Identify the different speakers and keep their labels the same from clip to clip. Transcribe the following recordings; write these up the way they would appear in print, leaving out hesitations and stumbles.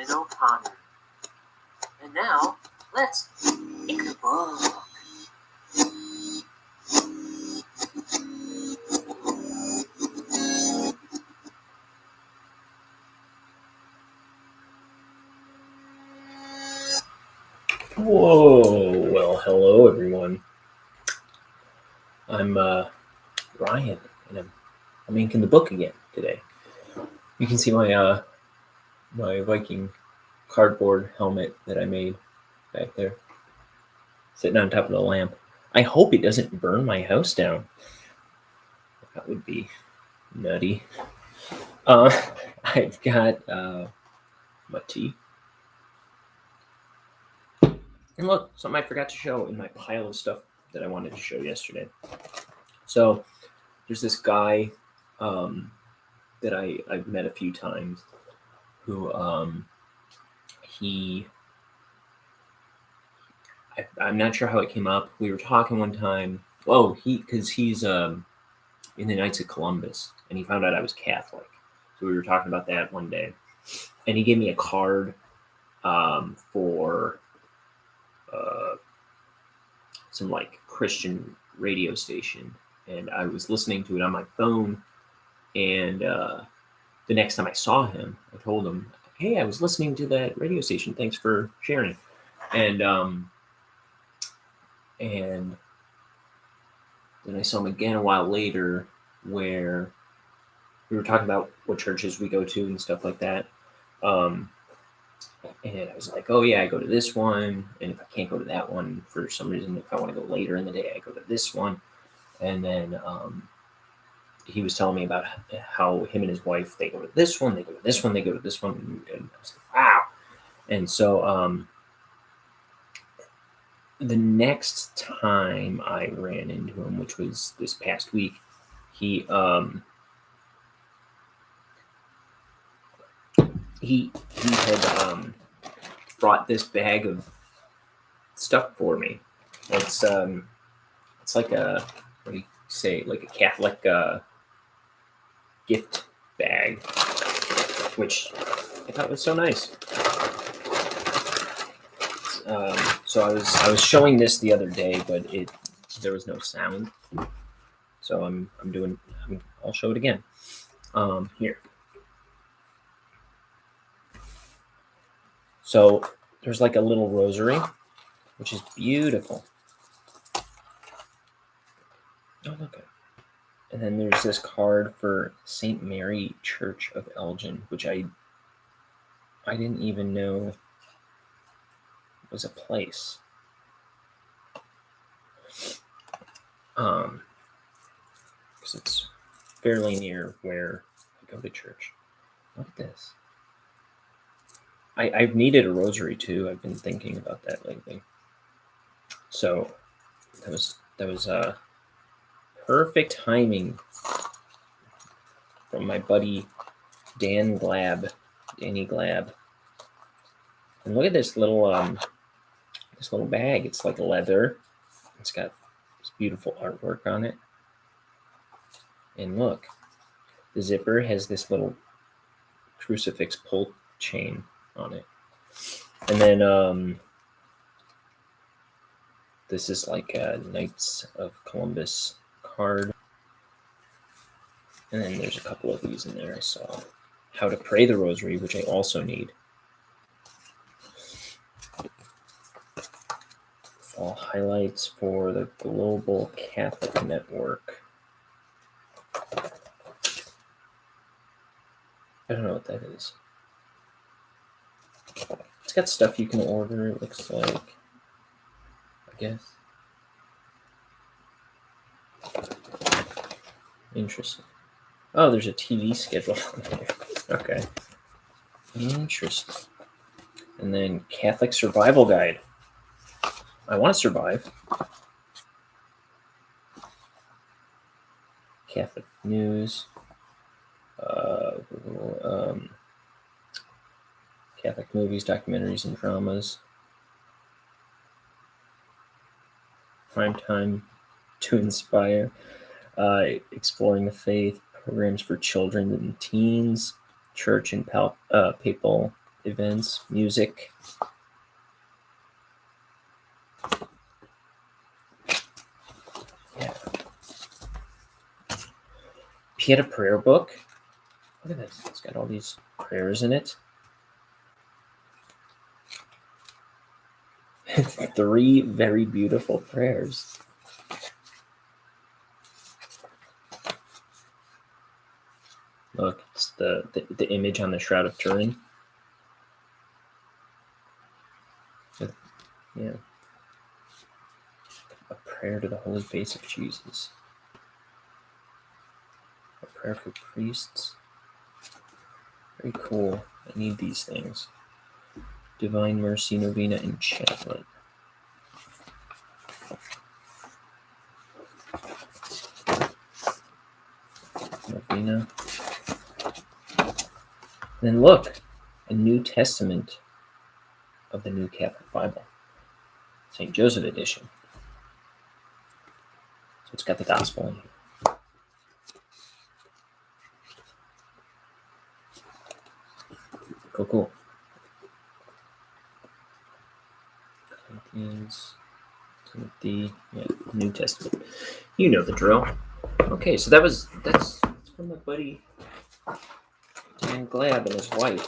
Speaker 1: and O'Connor. And now, let's pick the book.
Speaker 2: Whoa, well, hello everyone. I'm Ryan, and I'm inking the book again today. You can see my my Viking cardboard helmet that I made back there, sitting on top of the lamp. I hope it doesn't burn my house down. That would be nutty. I've got my tea. And look, something I forgot to show in my pile of stuff that I wanted to show yesterday. So there's this guy that I've met a few times who I'm not sure how it came up. We were talking one time. Oh, because he's in the Knights of Columbus, and he found out I was Catholic. So we were talking about that one day, and he gave me a card for some like Christian radio station, and I was listening to it on my phone. And the next time I saw him, I told him, "Hey, I was listening to that radio station. Thanks for sharing." And then I saw him again a while later, where we were talking about what churches we go to and stuff like that. And I was like, "Oh yeah, I go to this one, and if I can't go to that one for some reason, if I want to go later in the day, I go to this one." And then he was telling me about how him and his wife, they go to this one, they go to this one, they go to this one, and I was like, "Wow!" And so the next time I ran into him, which was this past week, he had brought this bag of stuff for me. It's like a, what do you say, like a Catholic gift bag, which I thought was so nice. So I was showing this the other day, but there was no sound. So I'll show it again. Here. So there's like a little rosary, which is beautiful. Oh, look. And then there's this card for St. Mary Church of Elgin, which I didn't even know was a place. Because it's fairly near where I go to church. Look at this. I've needed a rosary too. I've been thinking about that lately. So that was perfect timing from my buddy Danny Glab. And look at this little bag. It's like leather. It's got this beautiful artwork on it. And look, the zipper has this little crucifix pull chain on it. And then this is like a Knights of Columbus card. And then there's a couple of these in there. I saw how to pray the rosary, which I also need. All highlights for the Global Catholic Network. I don't know what that is. It's got stuff you can order, it looks like. I guess. Interesting. Oh, there's a TV schedule on there. Okay. Interesting. And then Catholic Survival Guide. I want to survive. Catholic News. Catholic movies, documentaries, and dramas. Prime time to inspire. Exploring the faith. Programs for children and teens. Church and papal events, music. Yeah. He had a prayer book. Look at this. It's got all these prayers in it. 3 very beautiful prayers. Look, it's the image on the Shroud of Turin. Yeah. A prayer to the Holy Face of Jesus. A prayer for priests. Very cool. I need these things. Divine Mercy Novena and Chaplet. Novena. And then look, a New Testament of the New Catholic Bible. St. Joseph edition. So it's got the gospel in here. Cool. Corinthians, Timothy, yeah, New Testament. You know the drill. Okay, so that's from my buddy Dan Glab and his wife.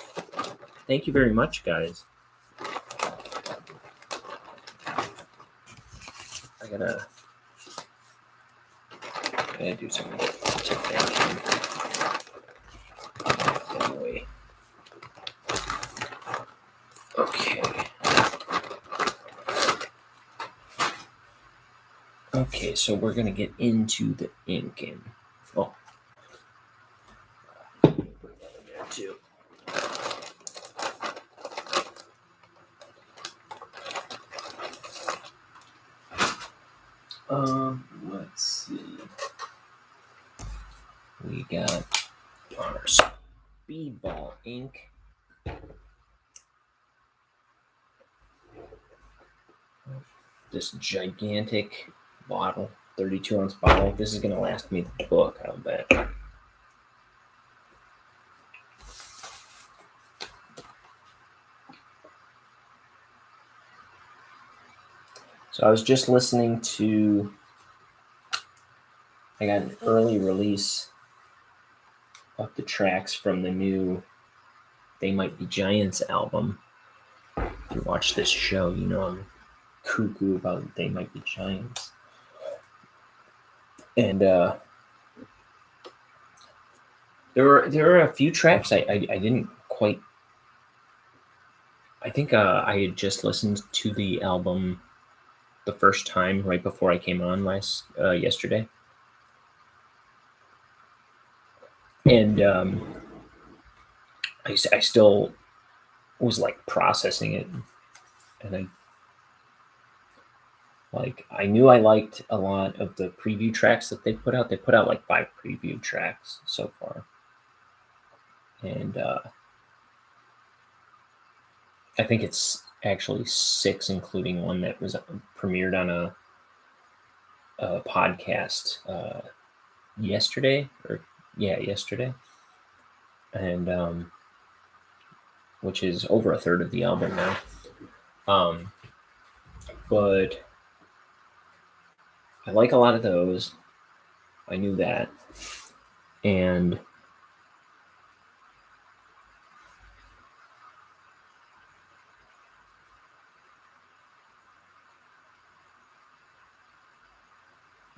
Speaker 2: Thank you very much, guys. I gotta do something. Anyway. Okay. Okay, so we're gonna get into the inking. Oh. Put that in there too. Let's see. We got our Speedball ink. This gigantic bottle, 32-ounce bottle. This is gonna last me the book, I'll bet. So I was just listening to, I got an early release of the tracks from the new They Might Be Giants album. If you watch this show, you know I'm cuckoo about They Might Be Giants. And there were a few tracks I didn't quite. I think I had just listened to the album the first time right before I came on yesterday, and I still was like processing it, and I knew I liked a lot of the preview tracks that they put out. They put out like 5 preview tracks so far, and I think it's actually 6, including one that was premiered on a podcast yesterday, and which is over a third of the album now. But I like a lot of those. I knew that, and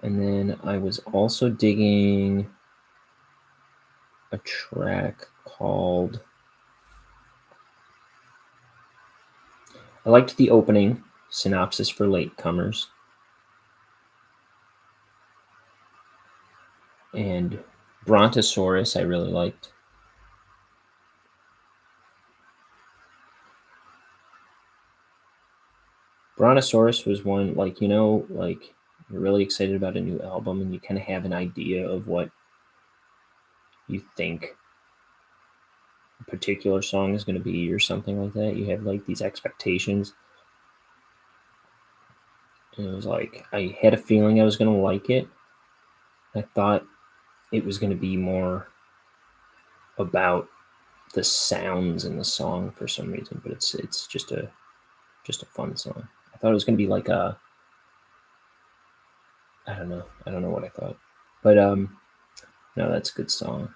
Speaker 2: then I was also digging a track called, I liked the opening, Synopsis for Latecomers, and Brontosaurus I really liked. Brontosaurus was one, like, you know, like you're really excited about a new album and you kind of have an idea of what you think a particular song is going to be or something like that. You have like these expectations. And it was like, I had a feeling I was going to like it. I thought it was going to be more about the sounds in the song for some reason, but it's just a fun song. I thought it was gonna be like a, I don't know what I thought, but no, that's a good song.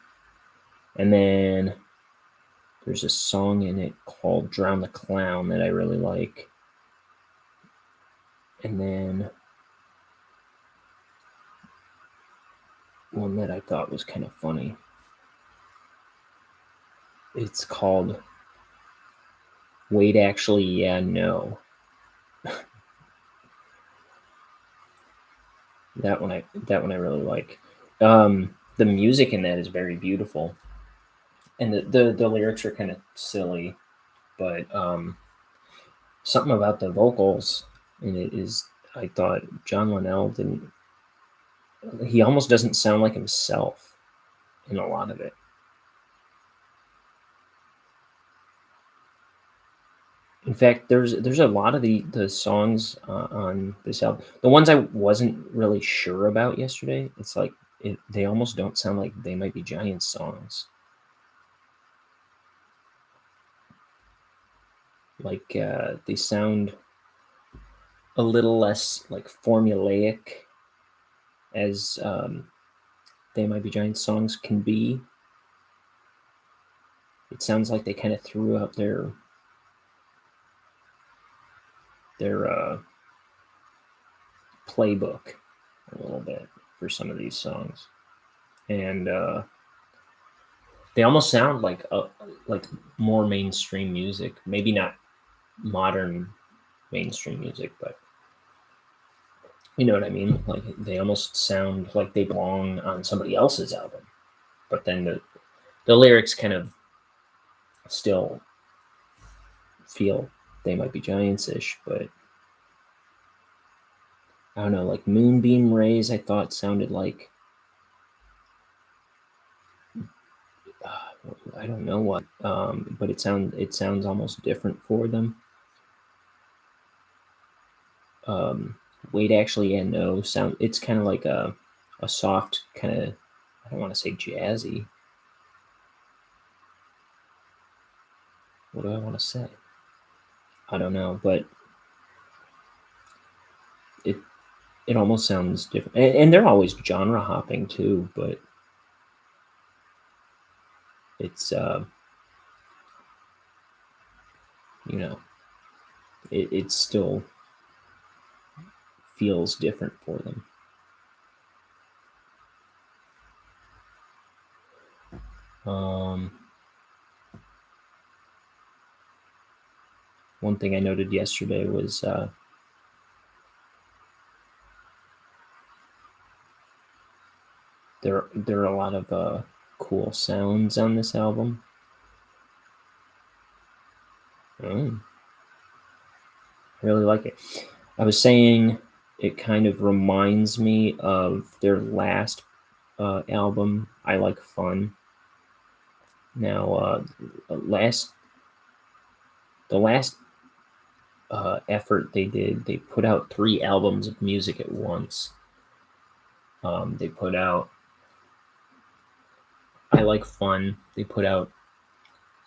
Speaker 2: And then there's a song in it called "Drown the Clown" that I really like. And then one that I thought was kind of funny. It's called "Wait, Actually, Yeah, No." That one I really like. The music in that is very beautiful, and the lyrics are kind of silly, but something about the vocals in it is, I thought John Linnell didn't. He almost doesn't sound like himself in a lot of it. In fact, there's a lot of the songs on this album. The ones I wasn't really sure about yesterday, it's like they almost don't sound like They Might Be Giants songs. Like they sound a little less like formulaic as They Might Be Giants songs can be. It sounds like they kind of threw out their playbook a little bit for some of these songs, and they almost sound like more mainstream music. Maybe not modern mainstream music, but you know what I mean. Like they almost sound like they belong on somebody else's album, but then the lyrics kind of still feel They Might Be Giants-ish, but I don't know, like Moonbeam Rays, I thought sounded like, I don't know what, but it sounds almost different for them. Wait, Actually, Yeah, No sound. It's kind of like a soft kind of, I don't want to say jazzy. What do I want to say? I don't know, but it almost sounds different, and they're always genre hopping too. But it's you know, it still feels different for them. One thing I noted yesterday was there are a lot of cool sounds on this album. I really like it. I was saying it kind of reminds me of their last album, I Like Fun. Now, the last effort they did, they put out 3 albums of music at once. They put out I Like Fun. They put out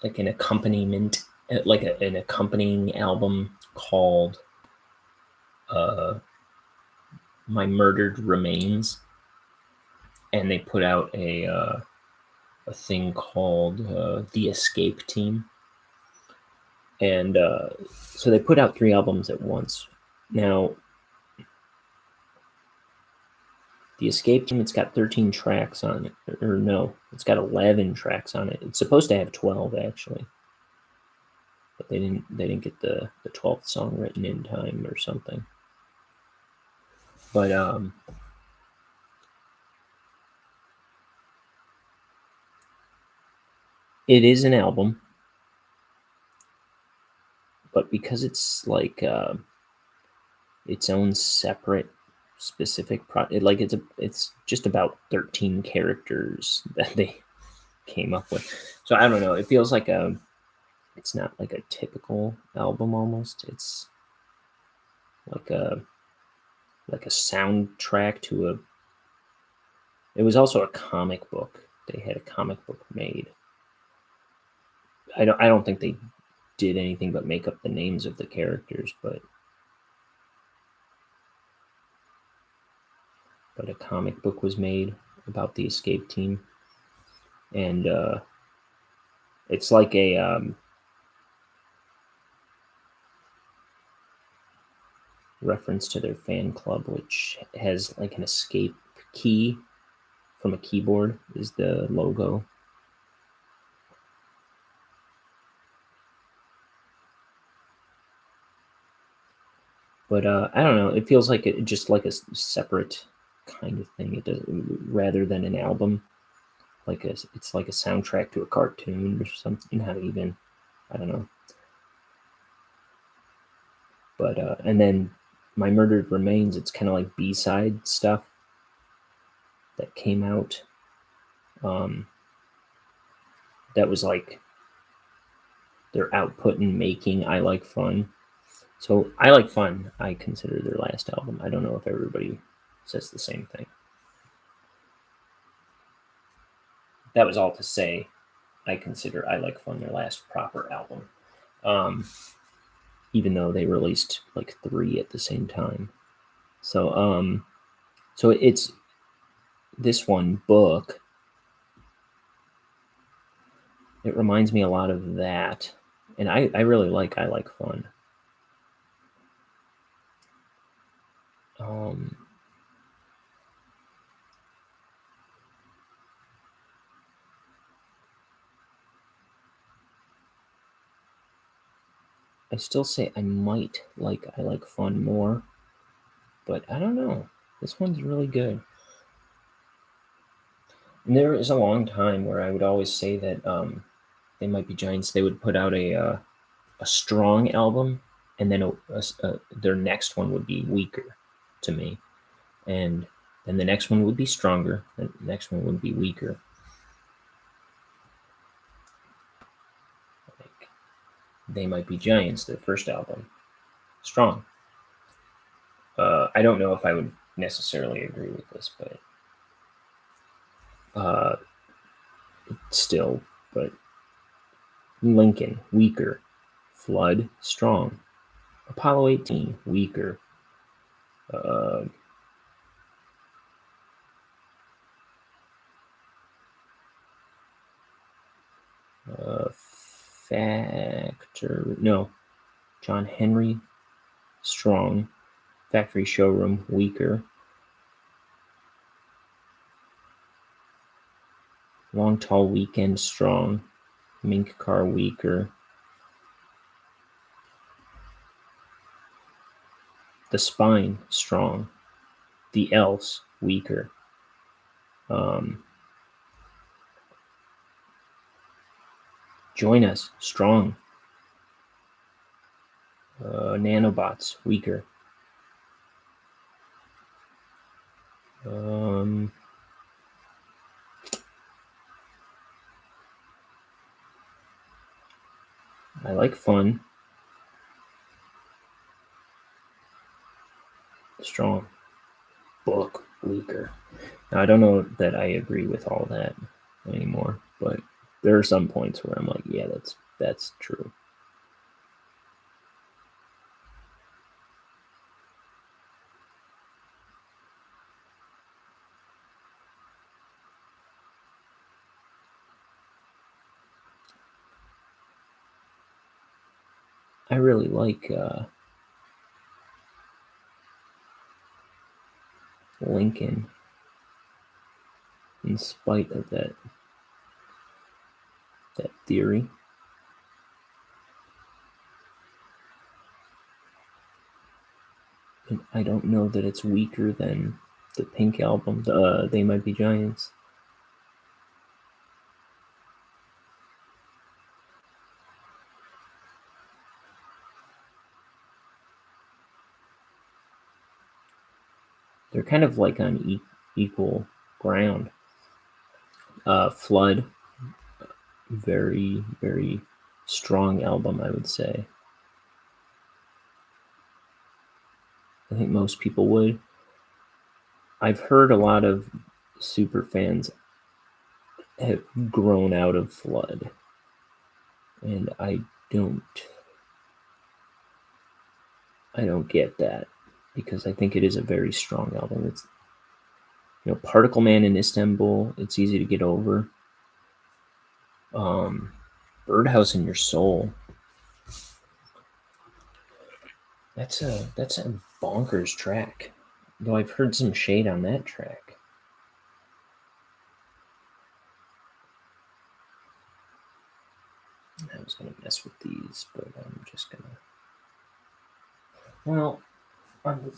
Speaker 2: like an accompaniment, like an accompanying album called My Murdered Remains, and they put out a thing called The Escape Team. And so they put out 3 albums at once. Now, The Escape Team, it's got 13 tracks on it. Or no, it's got 11 tracks on it. It's supposed to have 12, actually. But they didn't get the 12th song written in time or something. But it is an album, but because it's like its own separate specific like it's just about 13 characters that they came up with. So I don't know, it feels like it's not like a typical album. Almost, it's like a soundtrack to a. It was also a comic book. They had a comic book made, I don't think they did anything but make up the names of the characters, but a comic book was made about the escape team, and it's like a reference to their fan club, which has like an escape key from a keyboard is the logo. But I don't know. It feels like just like a separate kind of thing. It does, rather than an album. It's like a soundtrack to a cartoon or something. Not even, I don't know. But and then My Murdered Remains. It's kind of like B-side stuff that came out. That was like their output in making I Like Fun. So I Like Fun, I consider their last album. I don't know if everybody says the same thing. That was all to say, I consider I Like Fun their last proper album. Even though they released like 3 at the same time. So it's this one, Book. It reminds me a lot of that. And I really like I Like Fun. I still say I might like I Like Fun more, but I don't know. This one's really good. And there is a long time where I would always say that They Might Be Giants. They would put out a strong album, and then their next one would be weaker to me, and then the next one would be stronger. The next one would be weaker. Like They Might Be Giants, their first album, strong. I don't know if I would necessarily agree with this, but still, but Lincoln, weaker. Flood, strong. Apollo 18, weaker. John Henry, strong. Factory Showroom, weaker. Long Tall Weekend, strong. Mink Car, weaker. The Spine, strong. The Else, weaker. Join Us, strong. Nanobots, weaker. I Like Fun, strong. Book, weaker. Now, I don't know that I agree with all that anymore, but there are some points where I'm like, yeah, that's true. I really like Lincoln, in spite of that theory. And I don't know that it's weaker than the Pink album, They Might Be Giants. They're kind of like on equal ground. Flood, very, very strong album, I would say. I think most people would. I've heard a lot of super fans have grown out of Flood. and I don't get that, because I think it is a very strong album. It's, Particle Man in Istanbul, it's easy to get over. Birdhouse in Your Soul, that's a bonkers track. Though I've heard some shade on that track. I was gonna mess with these, but I'm just gonna. Well, on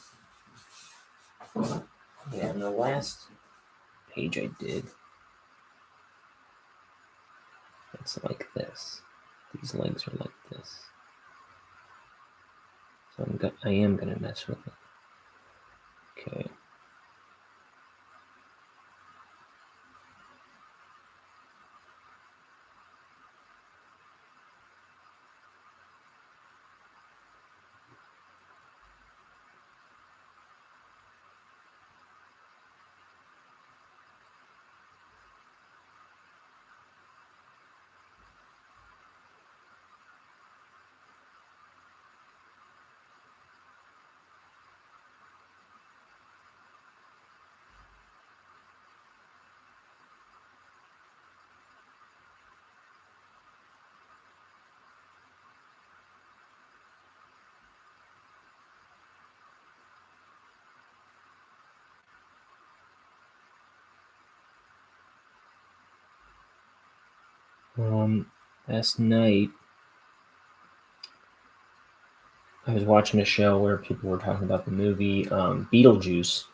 Speaker 2: the last page I did, it's like this. These legs are like this. So I am gonna mess with it. Okay. Last night I was watching a show where people were talking about the movie Beetlejuice,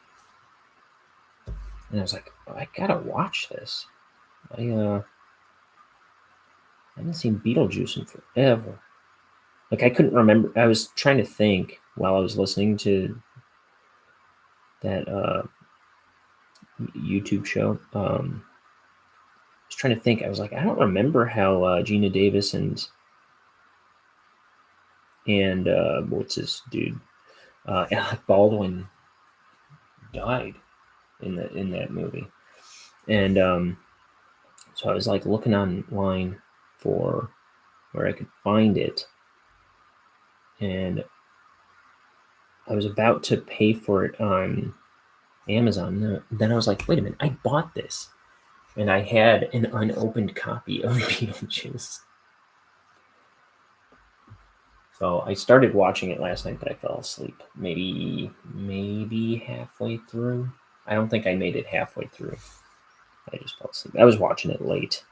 Speaker 2: and I was like, I gotta watch this. I haven't seen Beetlejuice in forever. Like, I couldn't remember. I was trying to think while I was listening to that YouTube show. I was trying to think. I was like, I don't remember how Gina Davis and what's his dude, Alec Baldwin died in that movie, and so I was like looking online for where I could find it, and I was about to pay for it on Amazon. Then I was like, wait a minute, I bought this, and I had an unopened copy of Beetlejuice. So I started watching it last night, but I fell asleep. Maybe halfway through. I don't think I made it halfway through. I just fell asleep. I was watching it late.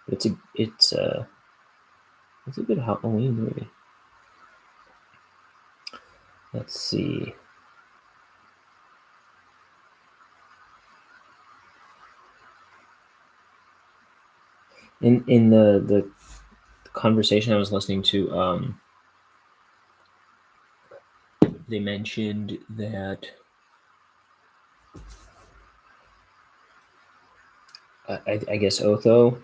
Speaker 2: It's a good Halloween movie. Let's see. In the conversation I was listening to, they mentioned that I guess Otho,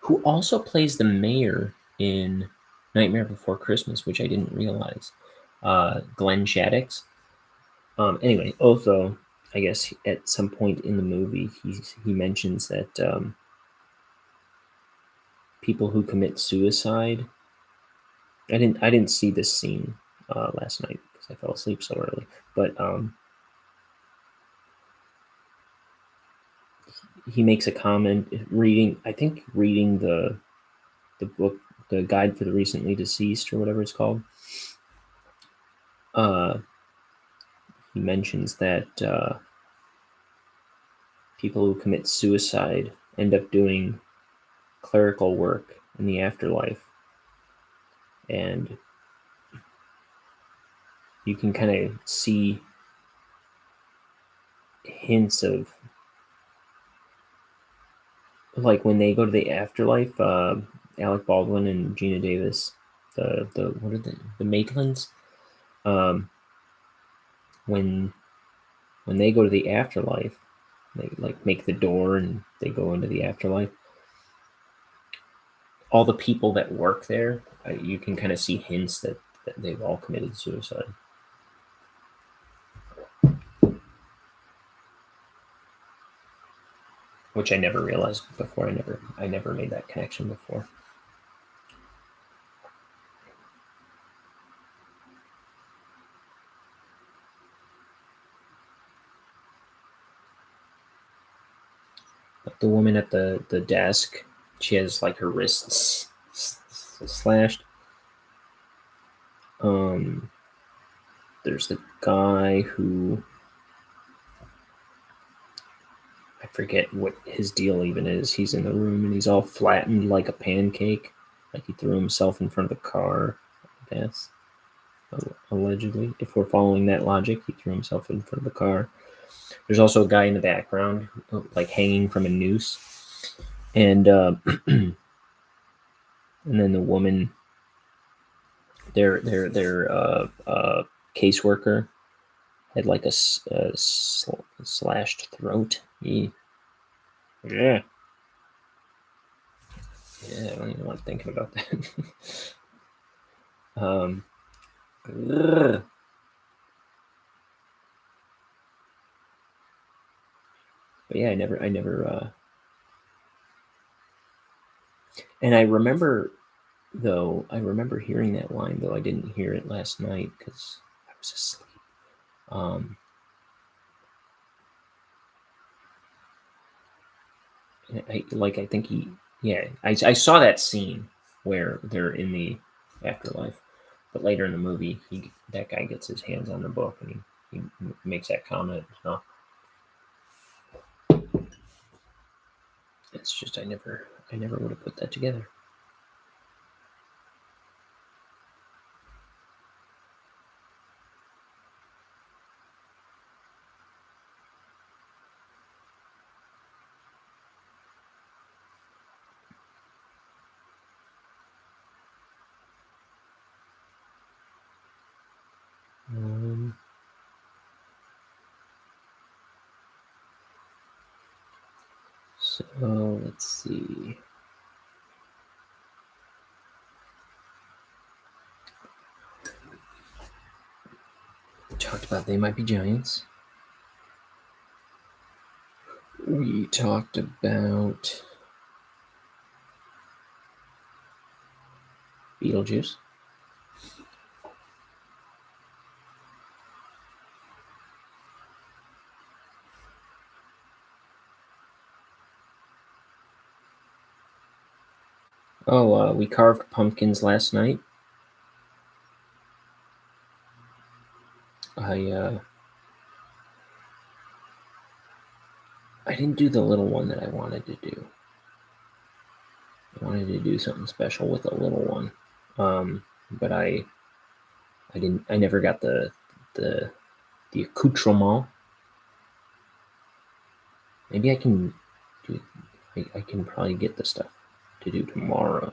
Speaker 2: who also plays the mayor in Nightmare Before Christmas, which I didn't realize, Glenn Shaddix. Anyway, Otho, I guess at some point in the movie, he mentions that people who commit suicide. I didn't see this scene last night because I fell asleep so early. But he makes a comment reading the book, the Guide for the Recently Deceased, or whatever it's called. He mentions that people who commit suicide end up doing clerical work in the afterlife, and you can kind of see hints of, like, when they go to the afterlife, Alec Baldwin and Gina Davis, the what are the Maitlands, when they go to the afterlife, they like make the door and they go into the afterlife. All the people that work there, you can kind of see hints that they've all committed suicide. which I never realized before. I never made that connection before. But the woman at the desk, she has like her wrists slashed. There's the guy who, I forget what his deal even is. He's in the room and he's all flattened like a pancake, like he threw himself in front of a car, I guess. Allegedly, if we're following that logic, he threw himself in front of the car. There's also a guy in the background, like hanging from a noose, and and then the woman, their caseworker, had like a slashed throat. Yeah, I don't even want thinking about that. But yeah, I never, and I remember hearing that line, though I didn't hear it last night because I was asleep. I think I saw that scene where they're in the afterlife, but later in the movie, that guy gets his hands on the book and he makes that comment. So it's just I never would have put that together. So let's see. We talked about They Might Be Giants. We talked about Beetlejuice. Oh, we carved pumpkins last night. I didn't do the little one that I wanted to do. I wanted to do something special with a little one, but I didn't. I never got the accoutrement. Maybe I can do. I can probably get the stuff to do tomorrow.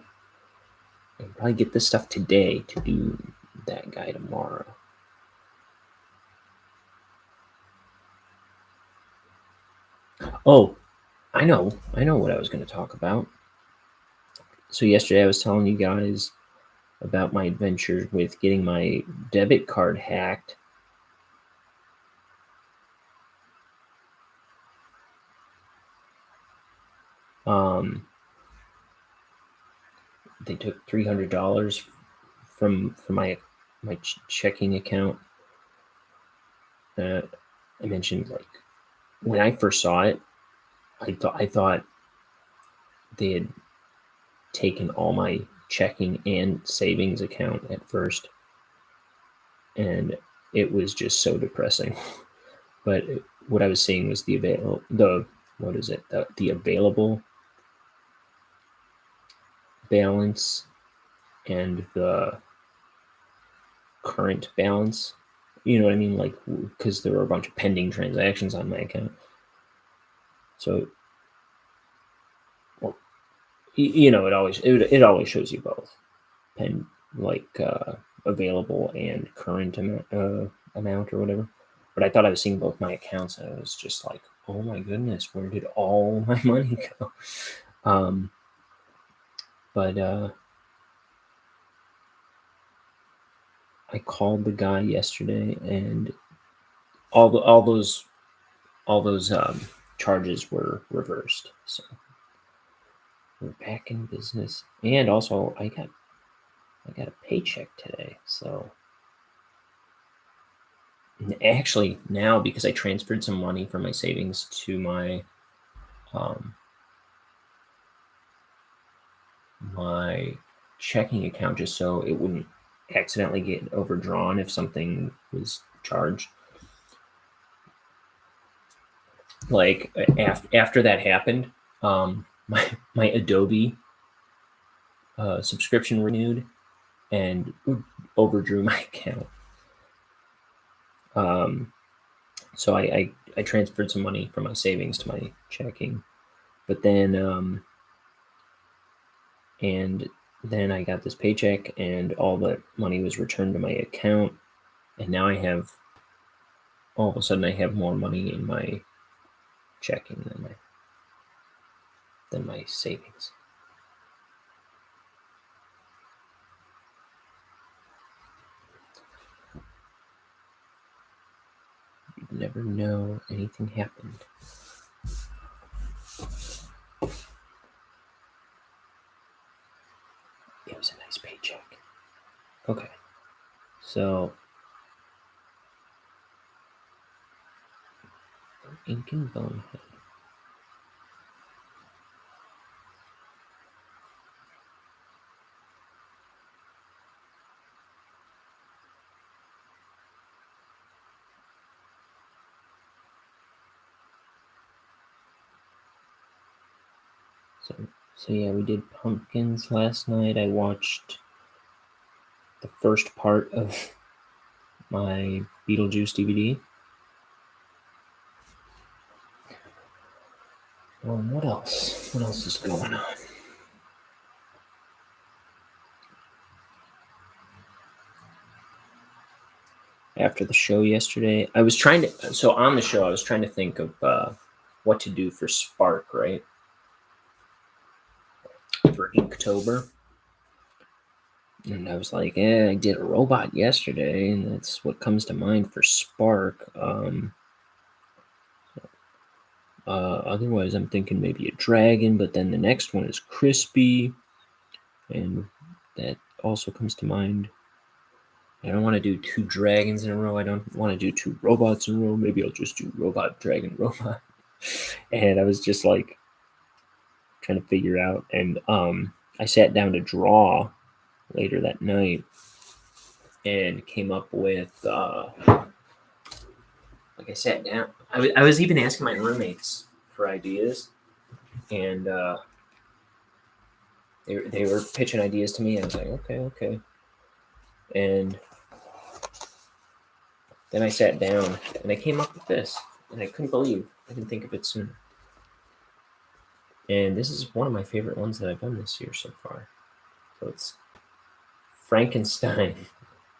Speaker 2: I can probably get this stuff today to do that guy tomorrow. Oh, I know what I was going to talk about. So yesterday I was telling you guys about my adventures with getting my debit card hacked. They took $300 from my checking account. I mentioned, like, when I first saw it, I thought they had taken all my checking and savings account at first, and it was just so depressing. But what I was seeing was the available balance and the current balance. You know what I mean? Like, because there were a bunch of pending transactions on my account. So, well, it always shows you both, available and current amount or whatever. But I thought I was seeing both my accounts, and I was just like, oh my goodness, where did all my money go? But I called the guy yesterday, and all those charges were reversed. So we're back in business. And also I got a paycheck today. So actually now, because I transferred some money from my savings to my my checking account, just so it wouldn't accidentally get overdrawn if something was charged. Like after that happened, my Adobe subscription renewed and overdrew my account. So I transferred some money from my savings to my checking, but then and then I got this paycheck and all the money was returned to my account, and now all of a sudden I have more money in my checking than my savings. You'd never know anything happened. It was a nice paycheck. Okay, so ink and Bonehead. So yeah, we did pumpkins last night. I watched the first part of my Beetlejuice DVD. What else? What else is going on? After the show yesterday, I was trying to. So on the show, I was trying to think of what to do for Spark, right? For Inktober. And I was like, I did a robot yesterday, and that's what comes to mind for Spark. Otherwise, I'm thinking maybe a dragon, but then the next one is Crispy, and that also comes to mind. I don't want to do 2 dragons in a row. I don't want to do 2 robots in a row. Maybe I'll just do robot, dragon, robot. And I was just like trying to figure out, and I sat down to draw later that night and came up with like I sat down. I was even asking my roommates for ideas, and they were pitching ideas to me. I was like, okay. And then I sat down and I came up with this, and I couldn't believe I didn't think of it sooner. And this is one of my favorite ones that I've done this year so far. So it's Frankenstein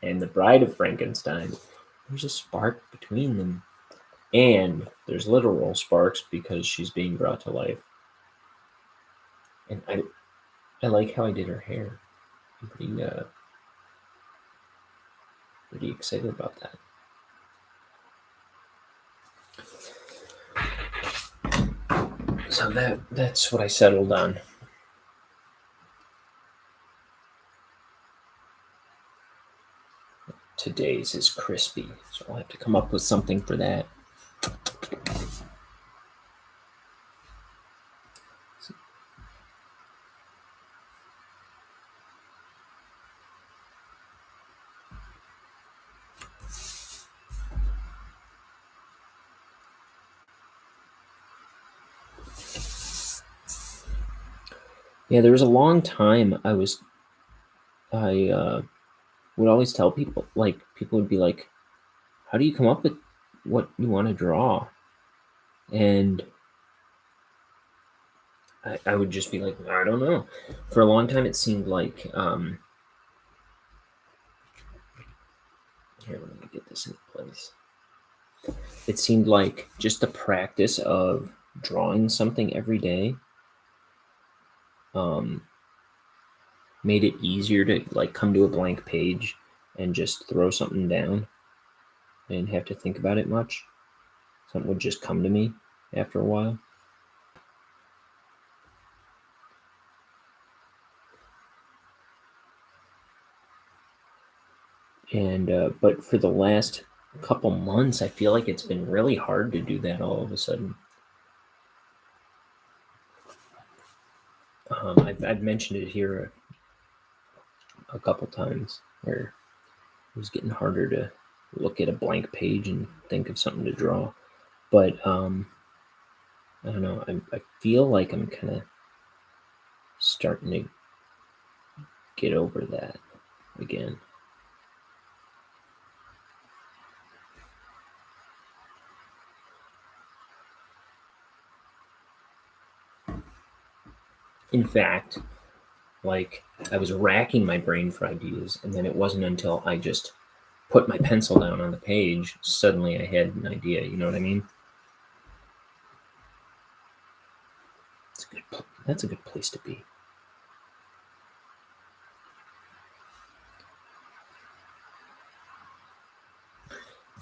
Speaker 2: and the Bride of Frankenstein. There's a spark between them. And there's literal sparks because she's being brought to life. And I like how I did her hair. I'm pretty excited about that. So that's what I settled on. Today's is Crispy, so I'll have to come up with something for that. Yeah, there was a long time I would always tell people, like, people would be like, how do you come up with what you want to draw? And I would just be like, I don't know. For a long time, it seemed like, here, let me get this in place. It seemed like just the practice of drawing something every day made it easier to like come to a blank page and just throw something down. I didn't have to think about it much. Something would just come to me, after a while. And but for the last couple months, I feel like it's been really hard to do that all of a sudden. I've mentioned it here a couple times where it was getting harder to look at a blank page and think of something to draw. But I don't know. I feel like I'm kind of starting to get over that again. In fact, like I was racking my brain for ideas, and then it wasn't until I just put my pencil down on the page, suddenly I had an idea. You know what I mean? That's a good place to be.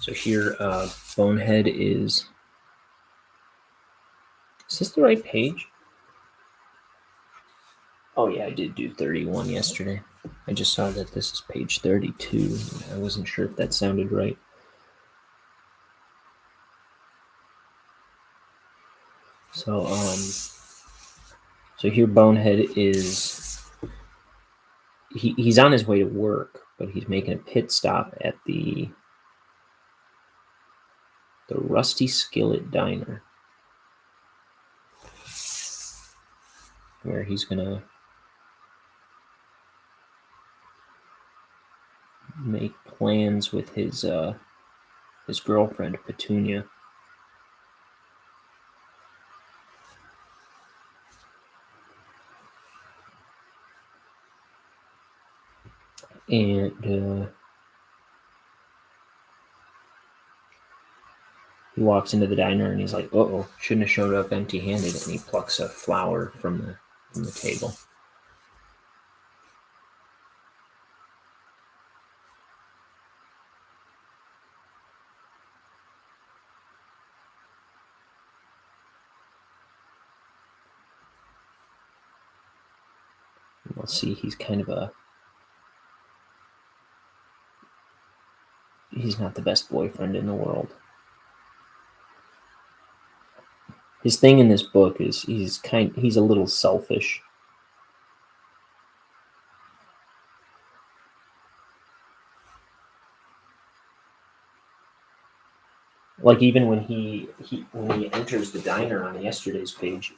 Speaker 2: So here, Bonehead is this the right page? Oh yeah, I did do 31 yesterday. I just saw that this is page 32. I wasn't sure if that sounded right. So so here Bonehead is he's on his way to work, but he's making a pit stop at the Rusty Skillet Diner, where he's gonna make plans with his girlfriend Petunia. And he walks into the diner and he's like, "Uh-oh, shouldn't have showed up empty-handed." And he plucks a flower from the table. And we'll see he's kind of he's not the best boyfriend in the world. His thing in this book is he's a little selfish. Like even when he enters the diner on yesterday's page,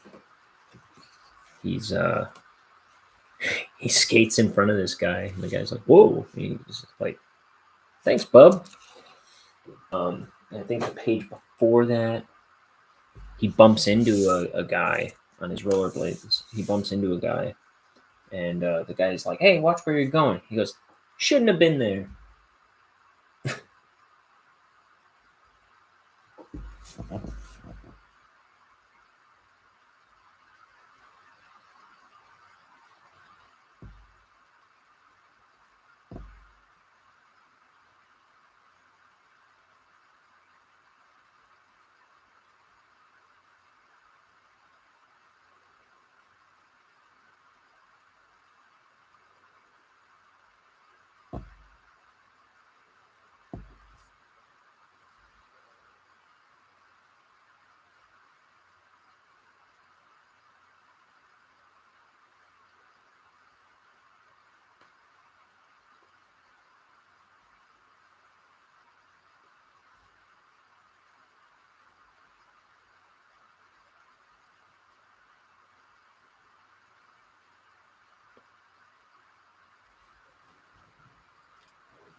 Speaker 2: he skates in front of this guy, and the guy's like, "Whoa!" And he's like, "Thanks, bub." And I think the page before that, he bumps into a guy on his rollerblades. He bumps into a guy, and the guy's like, "Hey, watch where you're going." He goes, "Shouldn't have been there."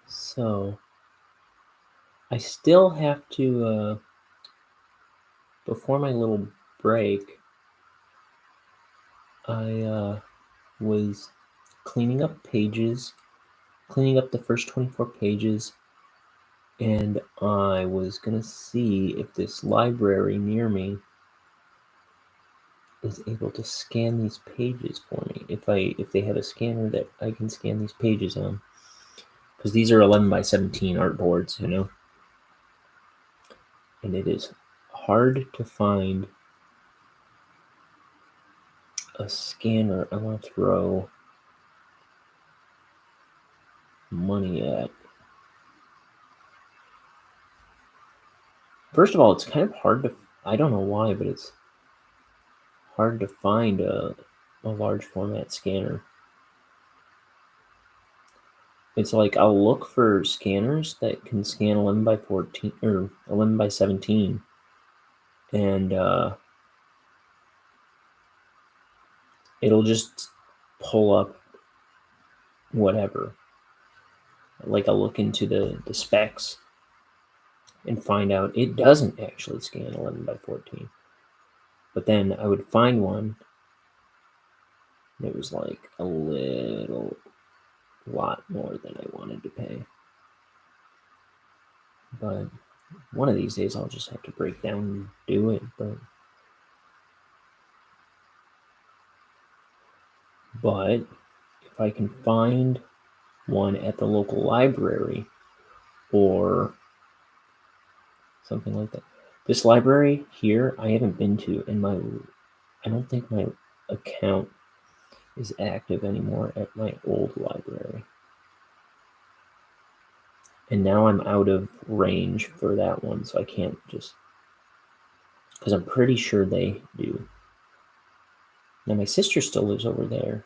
Speaker 2: So I still have to, before my little break, I was cleaning up pages, cleaning up the first 24 pages, and I was going to see if this library near me is able to scan these pages for me. If they have a scanner that I can scan these pages on. Because these are 11 by 17 art boards, you know? And it is hard to find a scanner I want to throw money at. First of all, it's kind of hard to, I don't know why, but it's hard to find a large format scanner. It's like I'll look for scanners that can scan 11 by 14 or 11 by 17, and it'll just pull up whatever. Like I'll look into the specs and find out it doesn't actually scan 11 by 14. But then I would find one that was like a little lot more than I wanted to pay. But one of these days I'll just have to break down and do it. But if I can find one at the local library or something like that. This library here I haven't been to, and I don't think my account is active anymore at my old library. And now I'm out of range for that one, so I can't just, because I'm pretty sure they do. Now my sister still lives over there,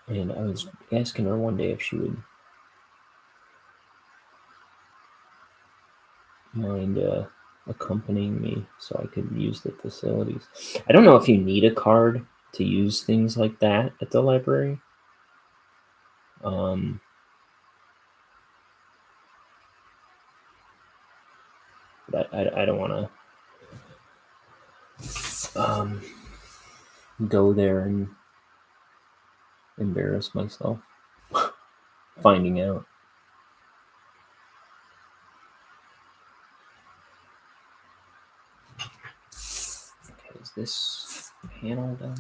Speaker 2: and I was asking her one day if she would mind accompanying me so I could use the facilities. I don't know if you need a card to use things like that at the library. But I don't want to go there and embarrass myself finding out. Okay, is this panel done?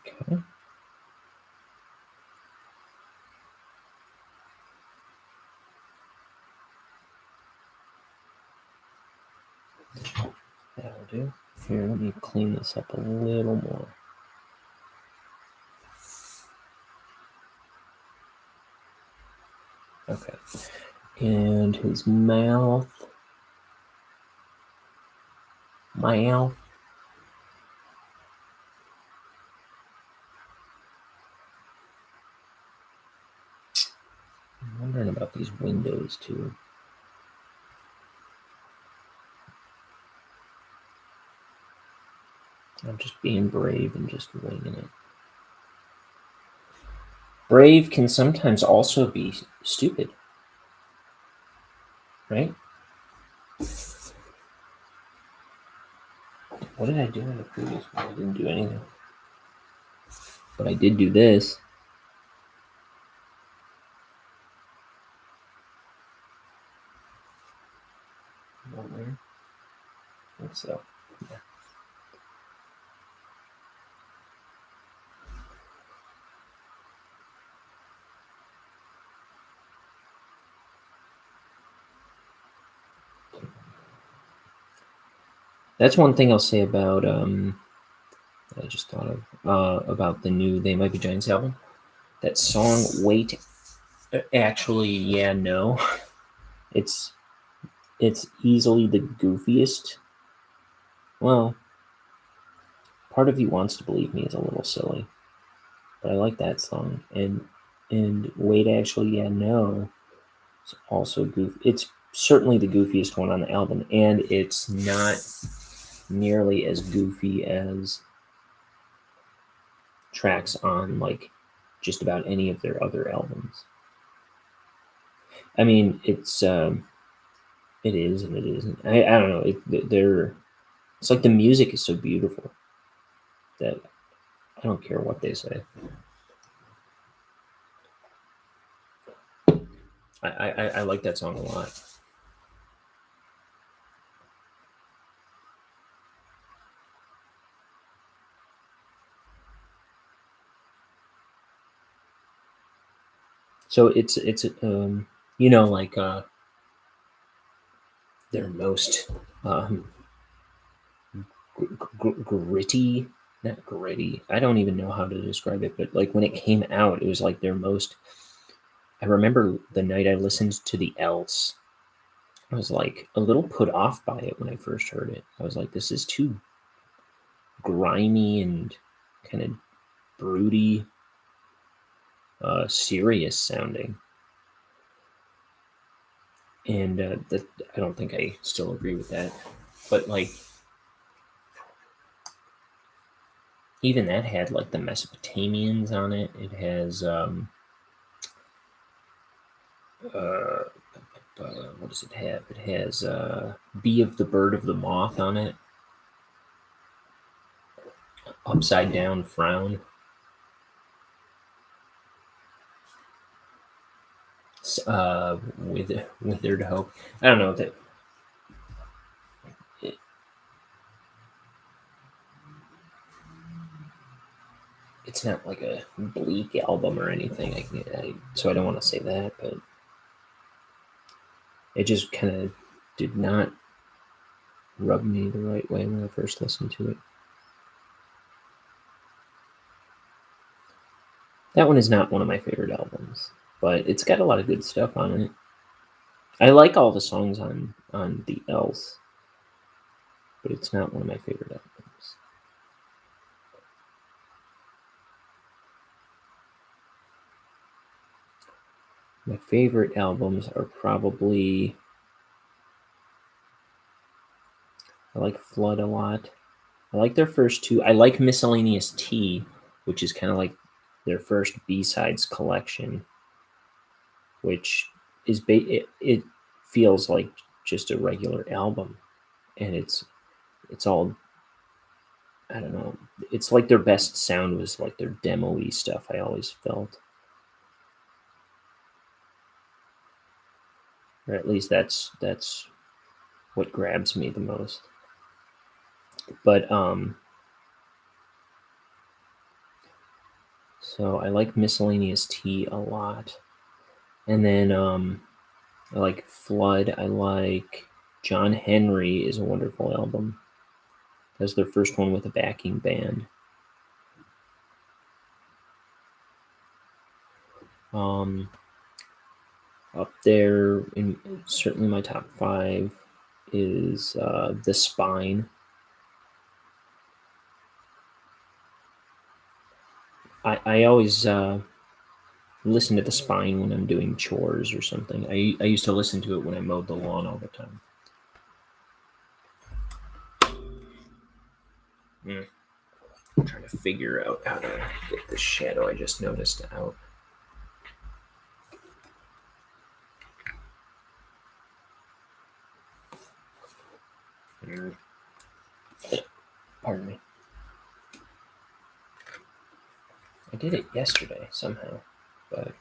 Speaker 2: Okay. That'll do. Here, let me clean this up a little more. Okay. And his mouth. Mouth. I'm wondering about these windows too. I'm just being brave and just winging it. Brave can sometimes also be stupid, right? What did I do in the previous one? I didn't do anything. But I did do this. Not there. I think so. Yeah. That's one thing I'll say about I just thought of about the new They Might Be Giants album. That song "Wait," actually, yeah, no, it's easily the goofiest. Well, Part of You Wants to Believe Me is a little silly, but I like that song. And Wait, actually, yeah, no, it's also goofy. It's certainly the goofiest one on the album, and it's not nearly as goofy as tracks on like just about any of their other albums. I mean, it is and it isn't. I don't know. It's like the music is so beautiful that I don't care what they say. I like that song a lot. So it's like their most gritty, not gritty. I don't even know how to describe it, but like when it came out, it was like their most. I remember the night I listened to The Else, I was like a little put off by it when I first heard it. I was like, this is too grimy and kind of broody, serious sounding. And that I don't think I still agree with that. But like, even that had like the Mesopotamians on it. It has what does it have? It has Bee of the Bird of the Moth on it. Upside Down Frown. Withered Hope. I don't know that. It's not like a bleak album or anything. So I don't want to say that, but it just kind of did not rub me the right way when I first listened to it. That one is not one of my favorite albums, but it's got a lot of good stuff on it. I like all the songs on The Else, but it's not one of my favorite albums. My favorite albums are probably, I like Flood a lot. I like their first two. I like Miscellaneous Tea, which is kind of like their first B-sides collection, which is it feels like just a regular album, and it's all, I don't know. It's like their best sound was like their demo-y stuff. I always felt, or at least that's what grabs me the most. But so I like Miscellaneous Tea a lot, and then I like Flood. I like John Henry is a wonderful album. That's their first one with a backing band. Up there, in certainly my top 5 is The Spine. I always listen to The Spine when I'm doing chores or something. I used to listen to it when I mowed the lawn all the time. I'm trying to figure out how to get this shadow I just noticed out. Pardon me. I did it yesterday somehow, but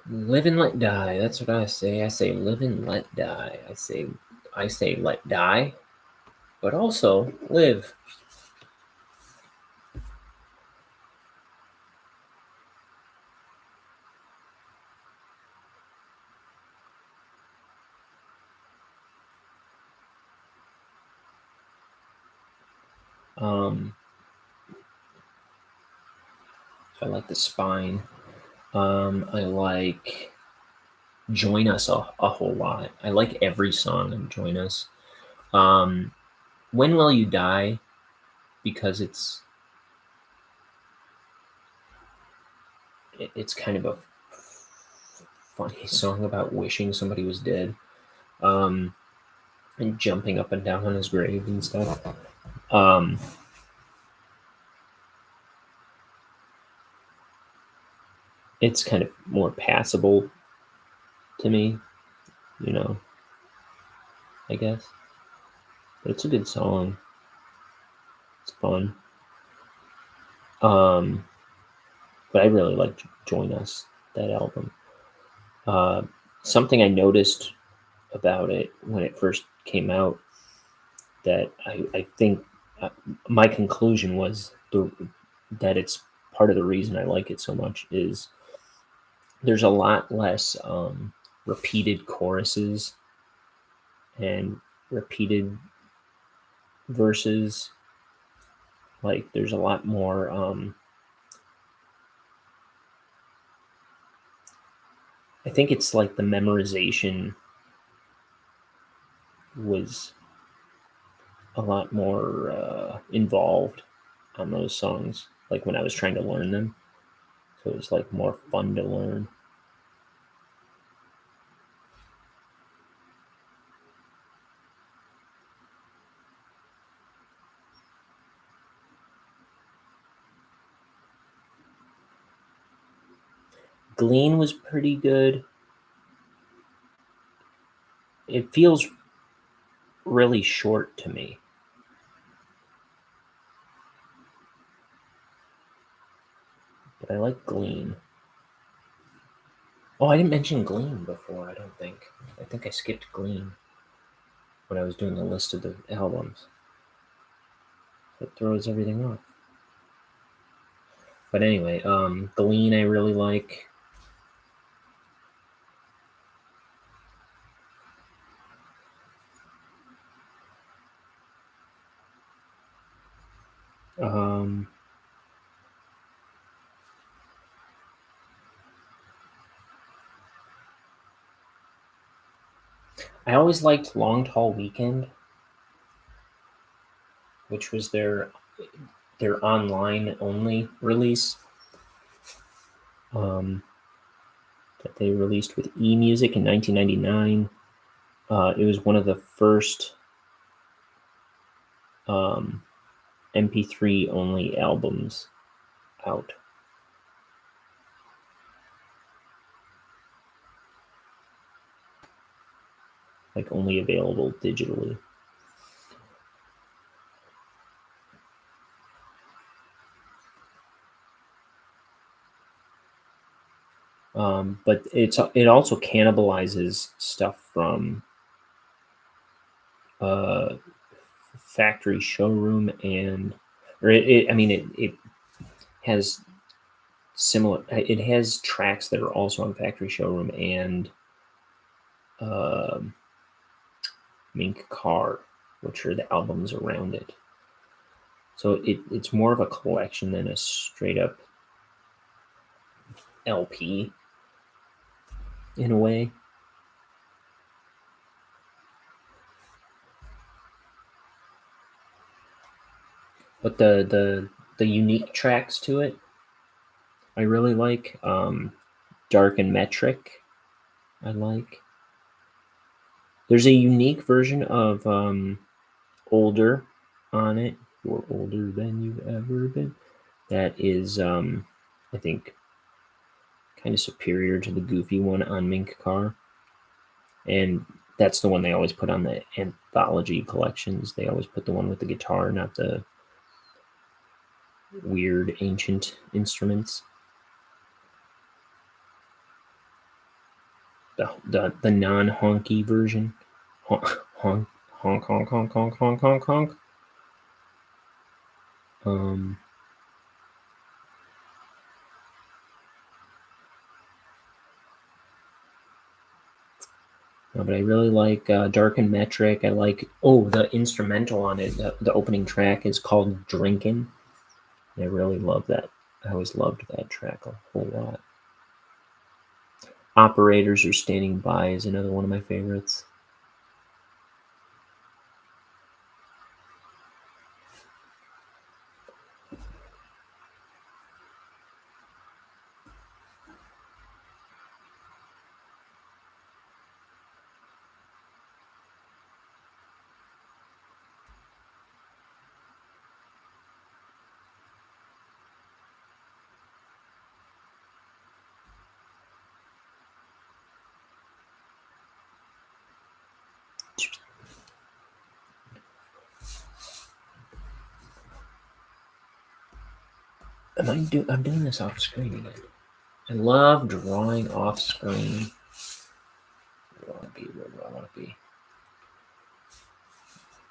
Speaker 2: live and let die. That's what I say. I say live and let die. I say let die, but also live. I like The Spine. I like Join Us a whole lot. I like every song of Join Us. When Will You Die? Because it's kind of a funny song about wishing somebody was dead, and jumping up and down on his grave and stuff. it's kind of more passable to me, you know, I guess. But it's a good song. It's fun. But I really liked Join Us, that album. Something I noticed about it when it first came out that I think my conclusion was that it's part of the reason I like it so much is there's a lot less repeated choruses and repeated verses. Like there's a lot more I think it's like the memorization was a lot more involved on those songs, like when I was trying to learn them. So it was like more fun to learn. Glean was pretty good. It feels really short to me. But I like Glean. Oh, I didn't mention Glean before, I don't think. I think I skipped Glean when I was doing the list of the albums. It throws everything off. But anyway, Glean I really like. I always liked Long Tall Weekend, which was their online only release that they released with eMusic in 1999. It was one of the first MP3 only albums out. Like only available digitally. But it also cannibalizes stuff from Factory Showroom it has similar. It has tracks that are also on Factory Showroom and Mink Car, which are the albums around it. So it's more of a collection than a straight up LP in a way. But the unique tracks to it, I really like. Dark and Metric, I like. There's a unique version of Older on it. You're older than you've ever been. That is, I think, kind of superior to the goofy one on Mink Car. And that's the one they always put on the anthology collections. They always put the one with the guitar, not the weird ancient instruments. The non-honky version. Honk, honk, honk, honk, honk, honk, honk, honk, honk. But I really like Dark and Metric. I like the instrumental on it. The opening track is called Drinkin'. I really love that. I always loved that track a whole lot. Operators Are Standing By is another one of my favorites. I'm doing this off screen again. I love drawing off screen. Where do I want to be? Where do I want to be?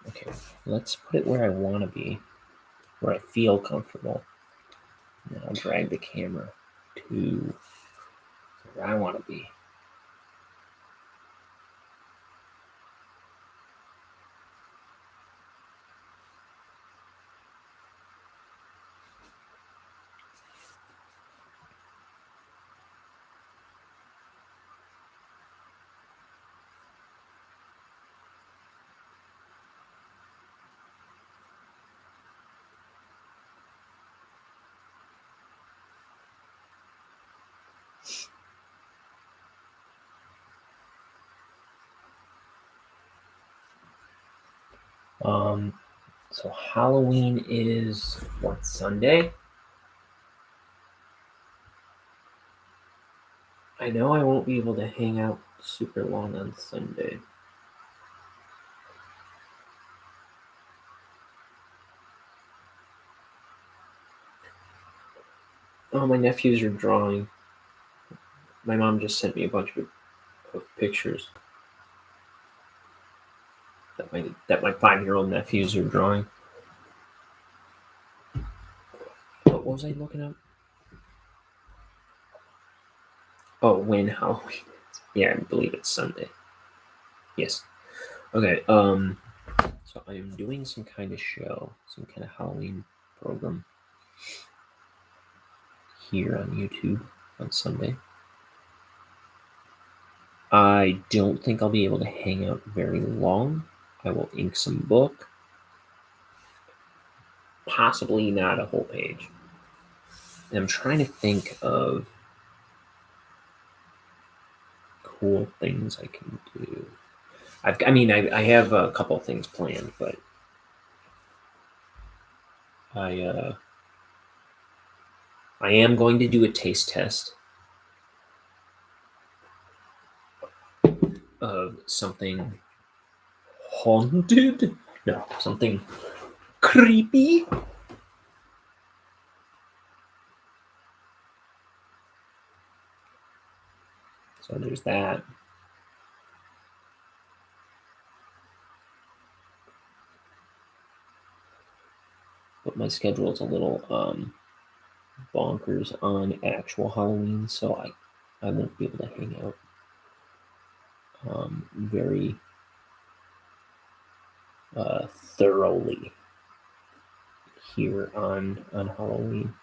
Speaker 2: Okay, let's put it where I want to be, where I feel comfortable. And then I'll drag the camera to where I want to be. So Halloween is what, Sunday? I know I won't be able to hang out super long on Sunday. Oh, my nephews are drawing. My mom just sent me a bunch of pictures that my 5-year-old nephews are drawing. What was I looking up? Oh, when Halloween is. Yeah, I believe it's Sunday. Yes. Okay, so I am doing some kind of show, some kind of Halloween program here on YouTube on Sunday. I don't think I'll be able to hang out very long. I will ink some book. Possibly not a whole page. And I'm trying to think of cool things I can do. I have a couple of things planned, but I am going to do a taste test of something haunted. No, something creepy. So there's that. But my schedule is a little bonkers on actual Halloween, so I won't be able to hang out very thoroughly here on Halloween.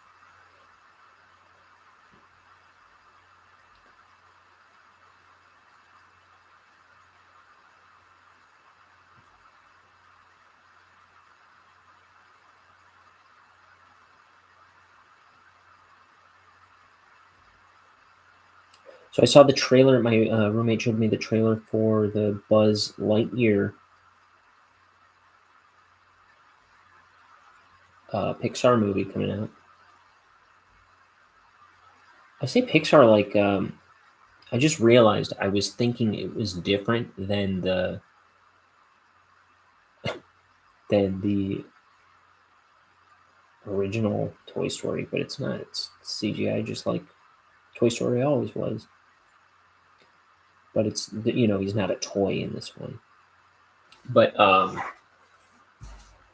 Speaker 2: So I saw the trailer. My roommate showed me the trailer for the Buzz Lightyear Pixar movie coming out. I say Pixar like I just realized I was thinking it was different than the original Toy Story, but it's not. It's CGI, just like Toy Story always was. But it's he's not a toy in this one. But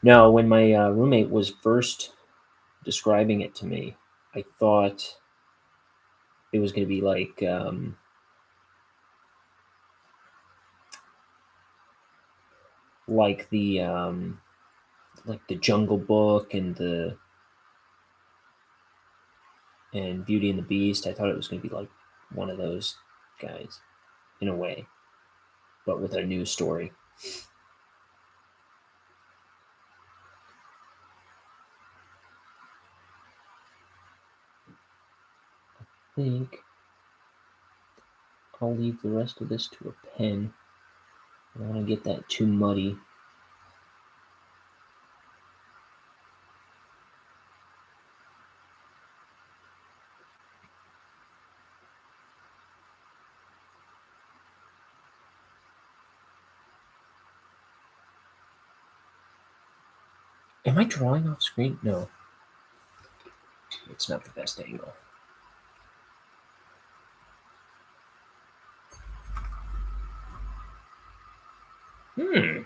Speaker 2: no, when my roommate was first describing it to me, I thought it was going to be like the Jungle Book and Beauty and the Beast. I thought it was going to be like one of those guys in a way, but with a new story. I think I'll leave the rest of this to a pen. I don't want to get that too muddy. Am I drawing off screen? No. It's not the best angle. Okay,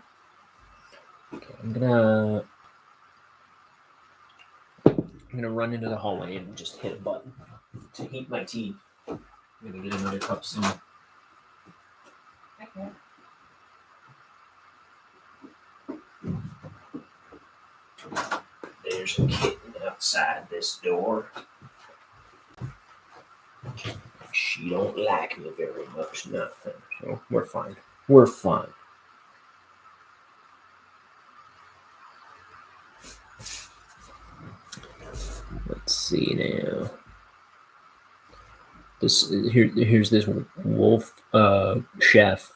Speaker 2: I'm gonna run into the hallway and just hit a button to heat my tea. I'm gonna get another cup soon.
Speaker 1: Okay.
Speaker 2: There's a kitten outside this door. She don't like me very much, nothing. So we're fine. We're fine. Let's see now. Here's this wolf chef,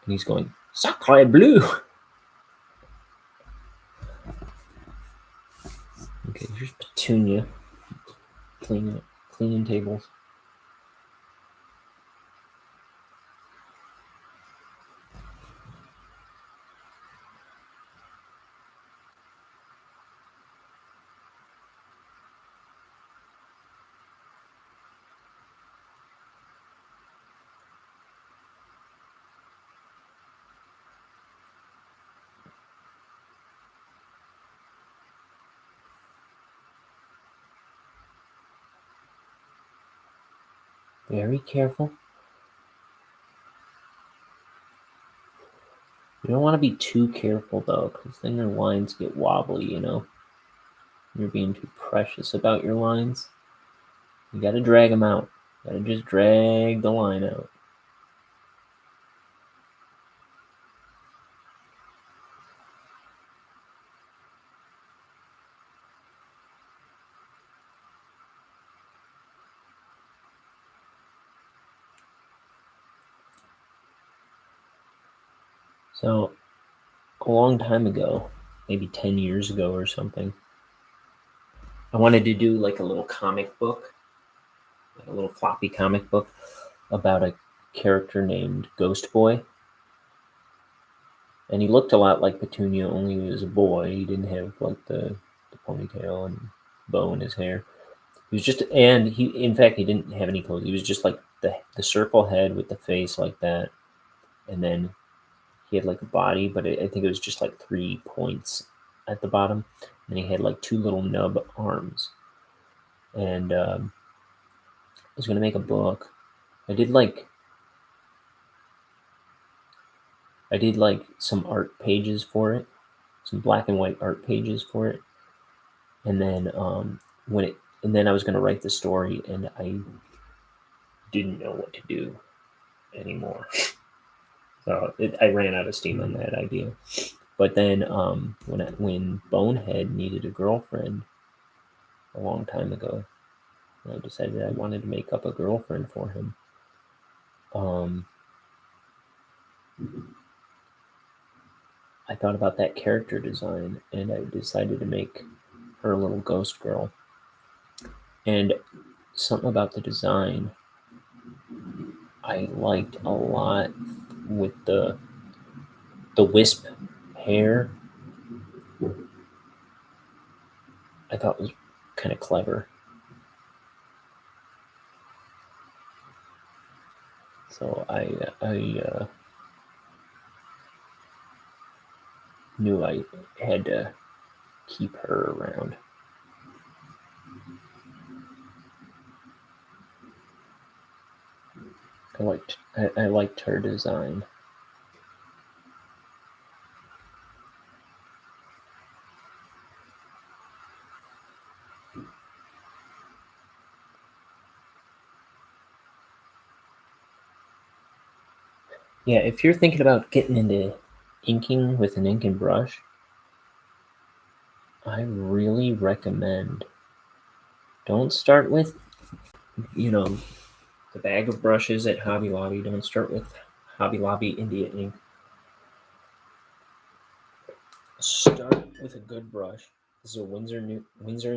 Speaker 2: and he's going sacre bleu. Okay, here's Petunia cleaning tables. Very careful. You don't want to be too careful though, because then your lines get wobbly, you know. You're being too precious about your lines. You gotta drag them out. You gotta just drag the line out. So, a long time ago, maybe 10 years ago or something, I wanted to do like a little comic book, like a little floppy comic book about a character named Ghost Boy. And he looked a lot like Petunia, only he was a boy. He didn't have like the ponytail and bow in his hair. He was just, and in fact, he didn't have any clothes. He was just like the circle head with the face like that. And then he had like a body, but I think it was just like 3 points at the bottom. And he had like 2 little nub arms. And I was going to make a book. I did like some art pages for it, some black and white art pages for it. And then then I was going to write the story, and I didn't know what to do anymore. So I ran out of steam on that idea. But then when Bonehead needed a girlfriend a long time ago, I decided I wanted to make up a girlfriend for him. I thought about that character design, and I decided to make her a little ghost girl. And something about the design I liked a lot with the wisp hair. I thought was kind of clever. So I knew I had to keep her around. I liked her design. Yeah, if you're thinking about getting into inking with an ink and brush, I really recommend don't start with, the bag of brushes at Hobby Lobby. Don't start with Hobby Lobby India ink. Start with a good brush. This is a Winsor &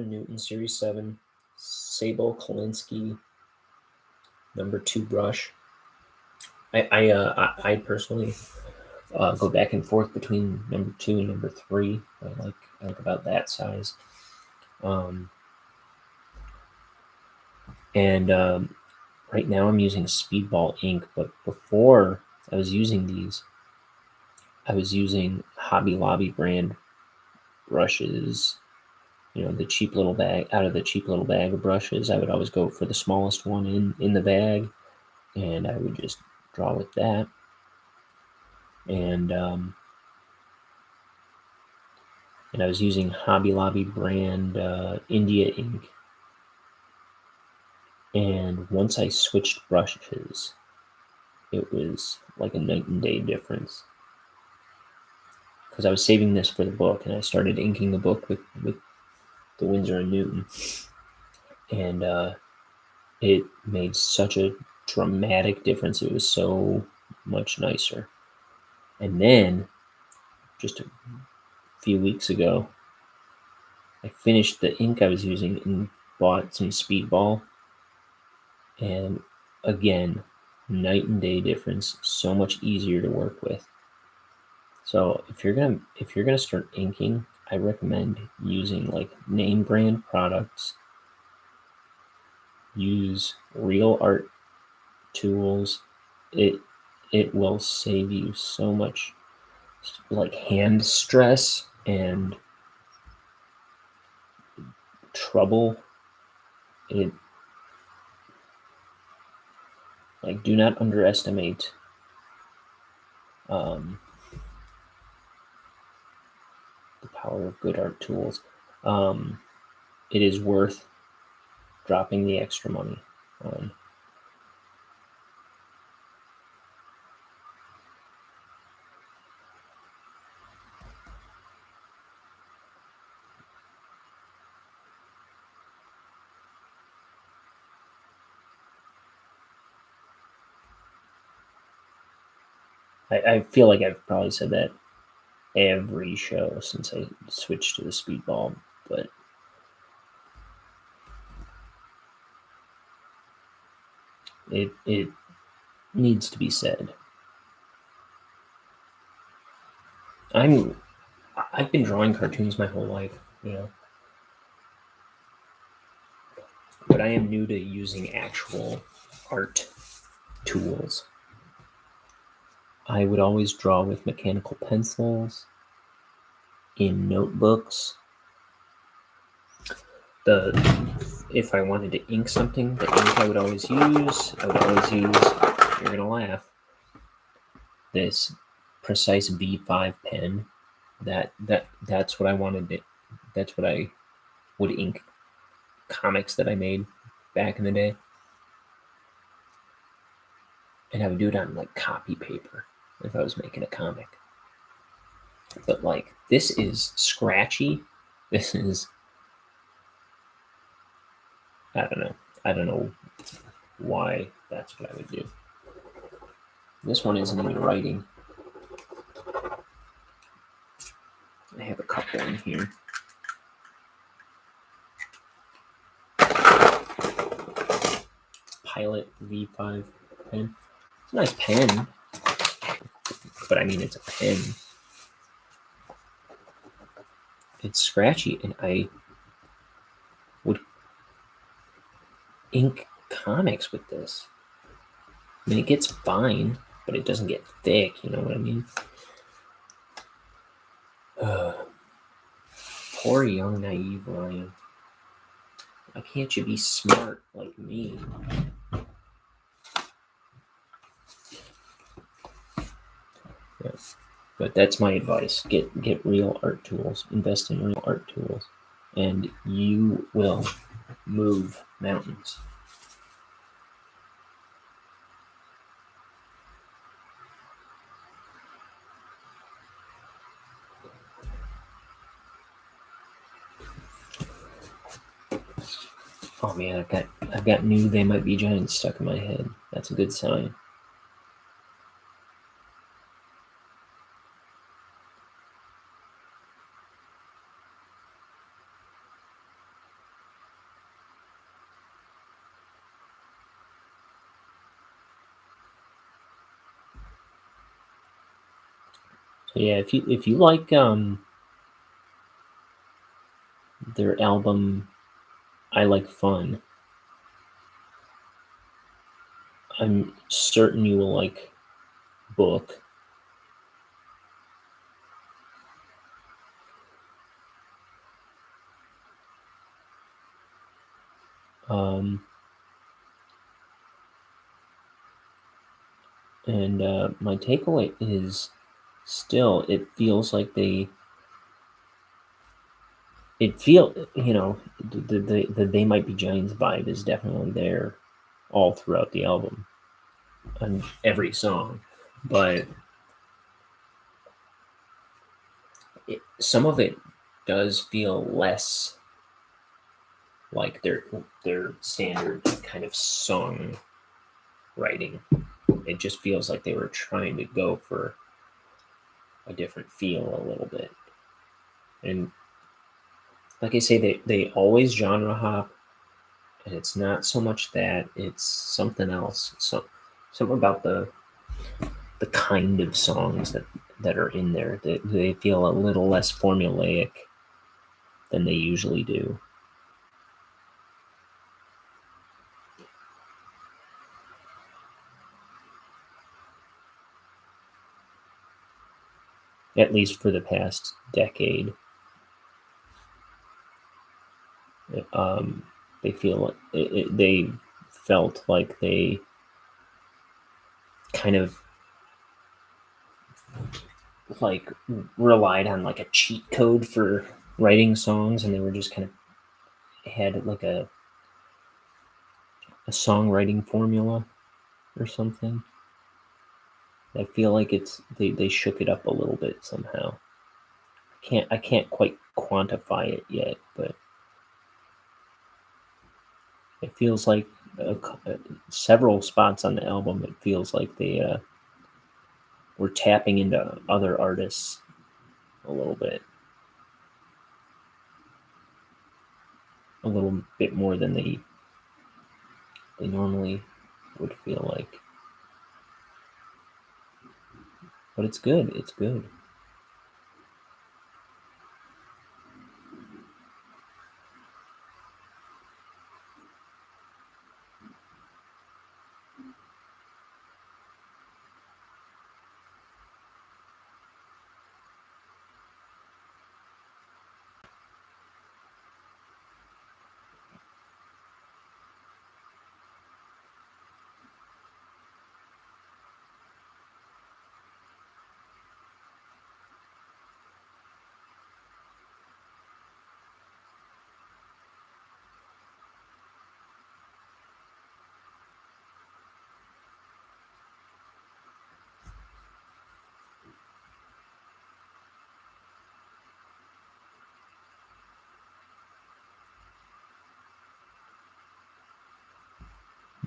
Speaker 2: Newton Series 7 Sable Kolinsky #2 brush. I personally go back and forth between #2 and #3. I like about that size. And right now I'm using Speedball ink, but before I was using these, I was using Hobby Lobby brand brushes. The cheap little bag, out of the cheap little bag of brushes. I would always go for the smallest one in the bag, and I would just draw with that. And I was using Hobby Lobby brand India ink. And once I switched brushes, it was like a night and day difference. Because I was saving this for the book, and I started inking the book with the Winsor & Newton. And it made such a dramatic difference. It was so much nicer. And then, just a few weeks ago, I finished the ink I was using and bought some Speedball. And again, night and day difference. So much easier to work with. So if you're gonna start inking, I recommend using like name brand products. Use real art tools. It will save you so much like hand stress and trouble. It like do not underestimate the power of good art tools. It is worth dropping the extra money on. I feel like I've probably said that every show since I switched to the Speedball, but it needs to be said. I've been drawing cartoons my whole life, but I am new to using actual art tools. I would always draw with mechanical pencils in notebooks. If I wanted to ink something, the ink I would always use, you're gonna laugh, this Precise V5 pen. That's what I wanted to, that's what I would ink comics that I made back in the day. And I would do it on like copy paper if I was making a comic. But like this is scratchy. This is, I don't know why that's what I would do. This one isn't even writing. I have a couple in here. Pilot V5 pen. It's a nice pen, but I mean, it's a pen. It's scratchy, and I would ink comics with this. I mean, it gets fine, but it doesn't get thick, you know what I mean? Poor young, naive Ryan. Why can't you be smart like me? Yeah. But that's my advice. Get real art tools. Invest in real art tools. And you will move mountains. Oh man, I've got new They Might Be Giants stuck in my head. That's a good sign. So yeah, if you like their album I Like Fun, I'm certain you will like book. And my takeaway is still, it feels like they the They Might Be Giants vibe is definitely there all throughout the album on every song, but some of it does feel less like their standard kind of song writing. It just feels like they were trying to go for a different feel a little bit. And like I say, they always genre hop, and it's not so much that, it's something else. So something about the kind of songs that are in there. They feel a little less formulaic than they usually do. At least for the past decade. Um, they feel they felt like they kind of like relied on like a cheat code for writing songs, and they were just kind of had like a songwriting formula or something. I feel like they shook it up a little bit somehow. I can't quite quantify it yet, but it feels like several spots on the album. It feels like they were tapping into other artists a little bit more than they normally would feel like. But it's good. It's good.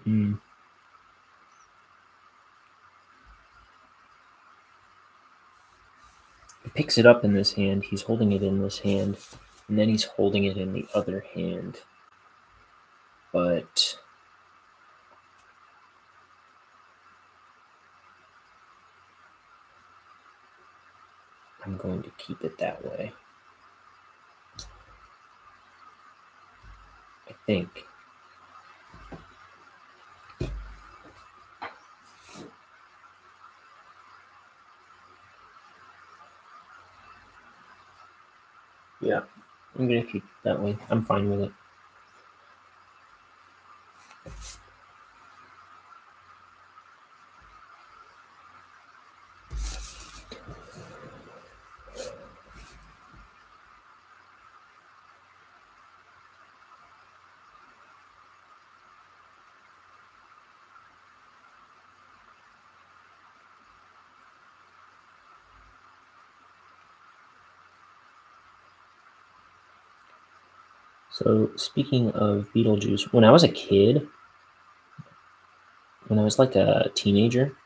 Speaker 2: Mm. He picks it up in this hand. He's holding it in this hand, and then he's holding it in the other hand. But I'm going to keep it that way. I think. Yeah, I'm going to keep it that way. I'm fine with it. So, speaking of Beetlejuice, when I was a kid, when I was like a teenager,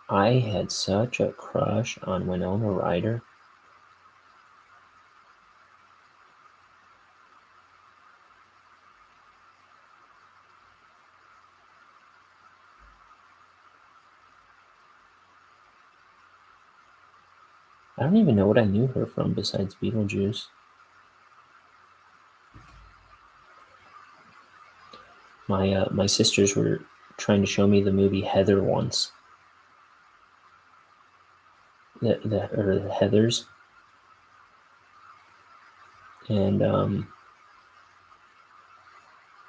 Speaker 2: I had such a crush on Winona Ryder. I don't even know what I knew her from besides Beetlejuice. My sisters were trying to show me the movie Heather once. The Heathers. And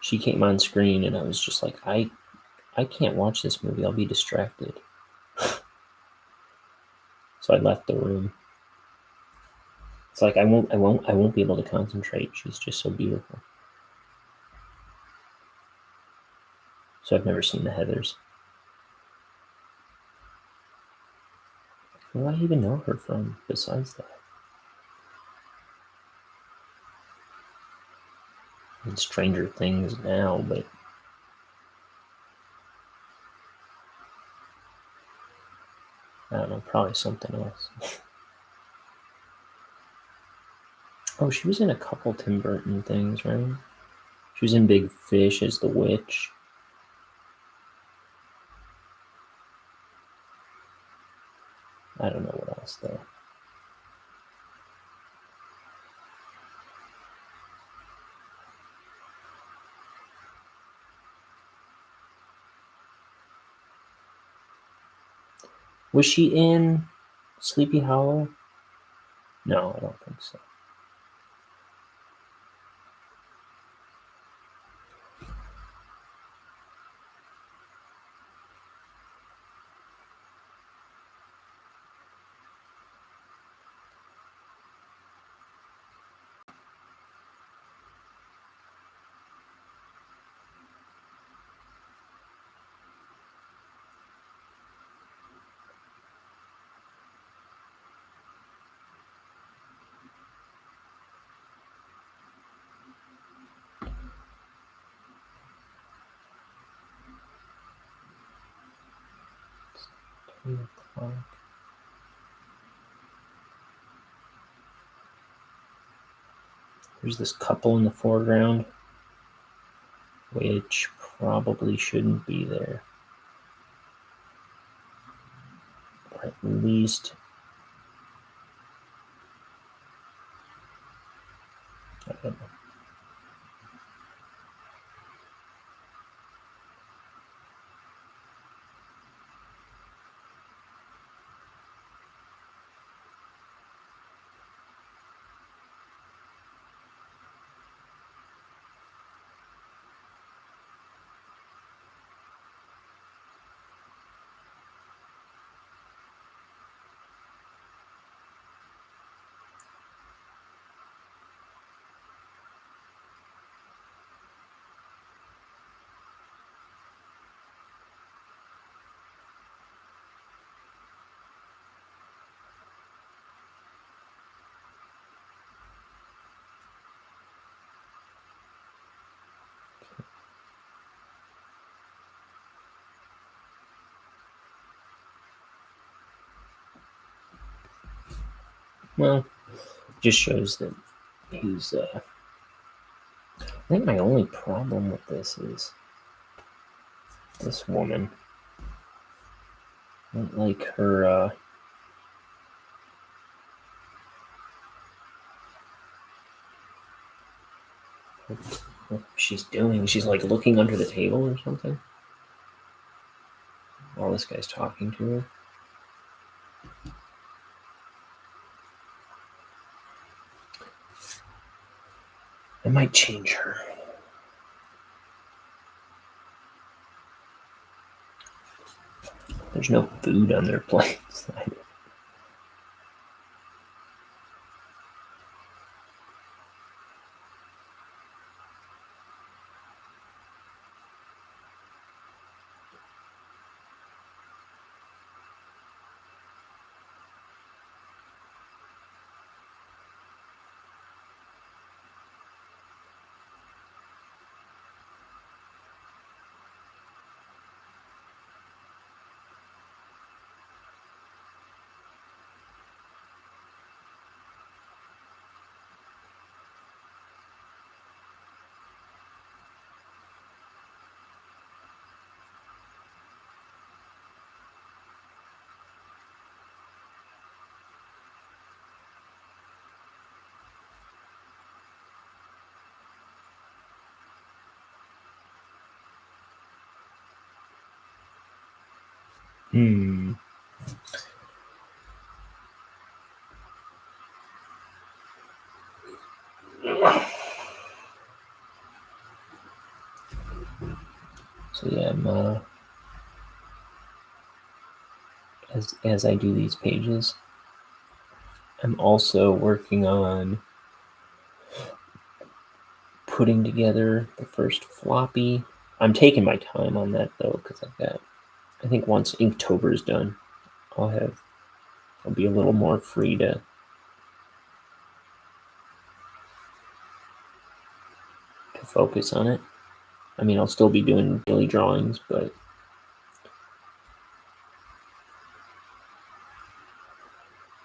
Speaker 2: she came on screen, and I was just like, I can't watch this movie. I'll be distracted. So I left the room. It's like I won't be able to concentrate. She's just so beautiful. So I've never seen the Heathers. Where do I even know her from besides that? And Stranger Things now, but I don't know, probably something else. Oh, she was in a couple Tim Burton things, right? She was in Big Fish as the witch. I don't know what else though. Was she in Sleepy Hollow? No, I don't think so. There's this couple in the foreground, which probably shouldn't be there. Or at least, I don't know. Well, just shows that he's. I think my only problem with this is this woman. I don't like her. What she's doing. She's like looking under the table or something. While this guy's talking to her. I might change her. There's no food on their plates. So yeah, I'm as I do these pages, I'm also working on putting together the first floppy. I'm taking my time on that though, because I think once Inktober is done, I'll be a little more free to focus on it. I mean, I'll still be doing daily drawings, but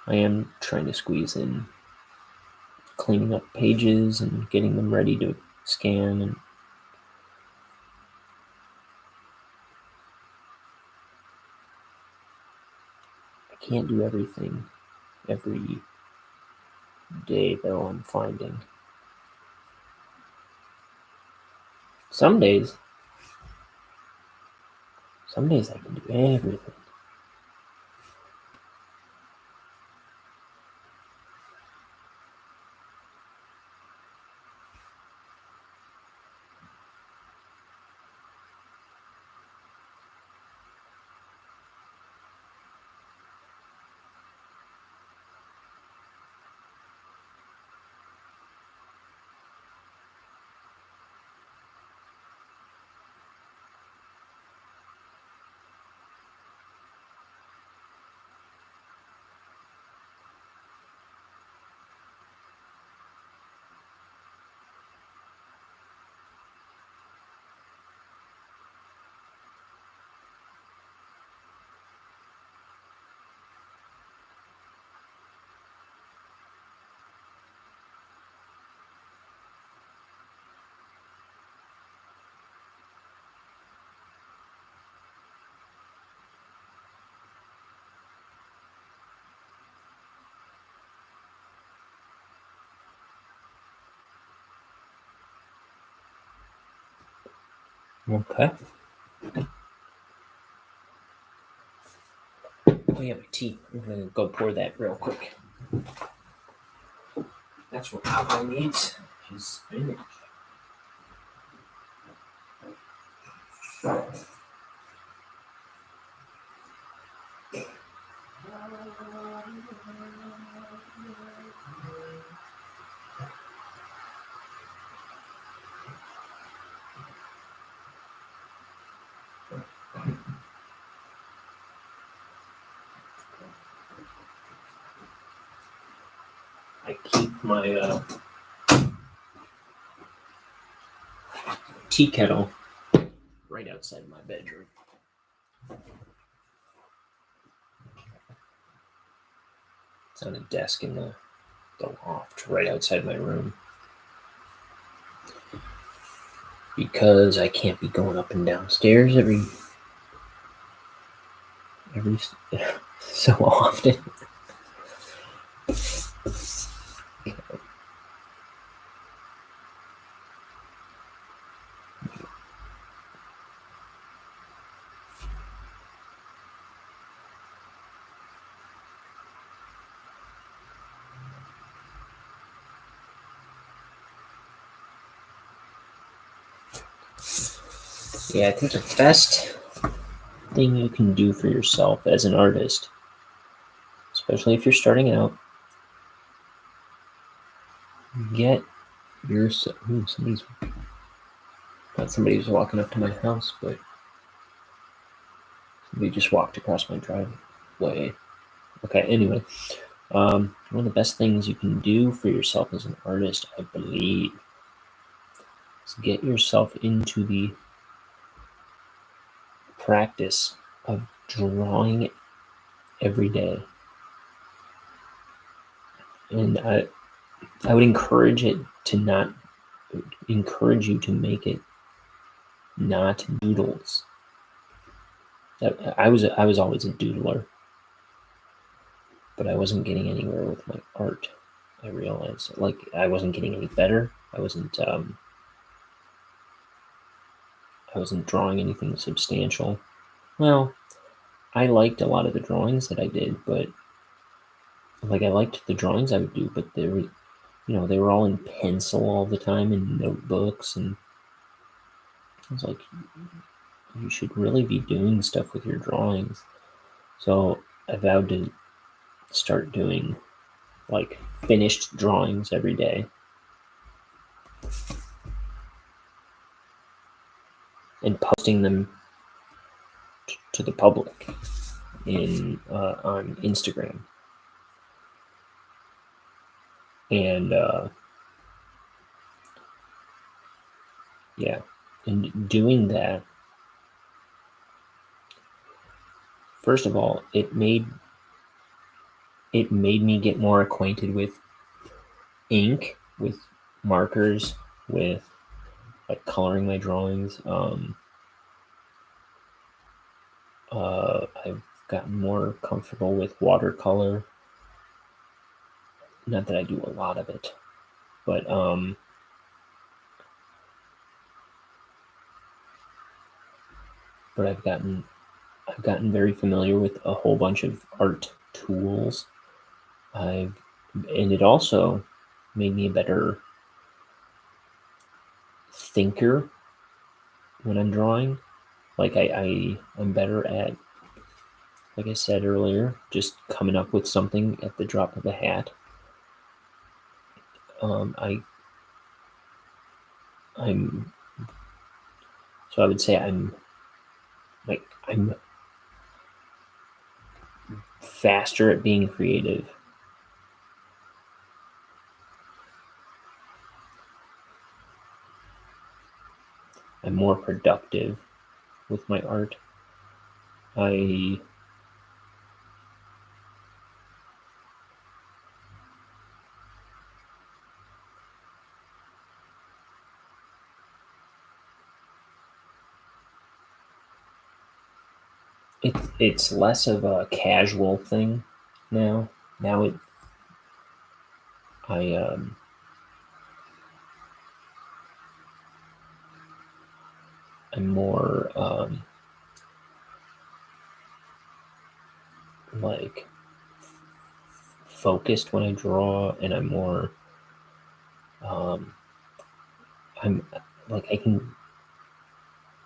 Speaker 2: I am trying to squeeze in cleaning up pages and getting them ready to scan. And I can't do everything every day, though, I'm finding. Some days I can do everything. Okay. Oh yeah, my tea. I'm gonna go pour that real quick. That's what I need. Is spinach. I keep my tea kettle right outside my bedroom. It's on a desk in the loft right outside my room. Because I can't be going up and downstairs every so often. Yeah, I think the best thing you can do for yourself as an artist, especially if you're starting out, get yourself. Somebody's walking up to my house, but somebody just walked across my driveway. Okay, anyway, one of the best things you can do for yourself as an artist, I believe, is get yourself into the practice of drawing every day. And I would encourage you to make it not doodles. I was always a doodler, but I wasn't getting anywhere with my art. I realized, like, I wasn't getting any better. I wasn't drawing anything substantial. Well, I liked a lot of the drawings that I did, but like I liked the drawings I would do, but they were, they were all in pencil all the time in notebooks, and I was like, you should really be doing stuff with your drawings. So I vowed to start doing like finished drawings every day and posting them to the public on Instagram. And yeah, and doing that, first of all, it made me get more acquainted with ink, with markers, with like coloring my drawings. I've gotten more comfortable with watercolor. Not that I do a lot of it, but I've gotten very familiar with a whole bunch of art tools. And it also made me a better thinker when I'm drawing. Like I'm better at, like I said earlier, just coming up with something at the drop of a hat. I'm so I would say I'm faster at being creative. I'm more productive with my art. It's less of a casual thing now. Now I'm more like focused when I draw, and I'm more I'm like I can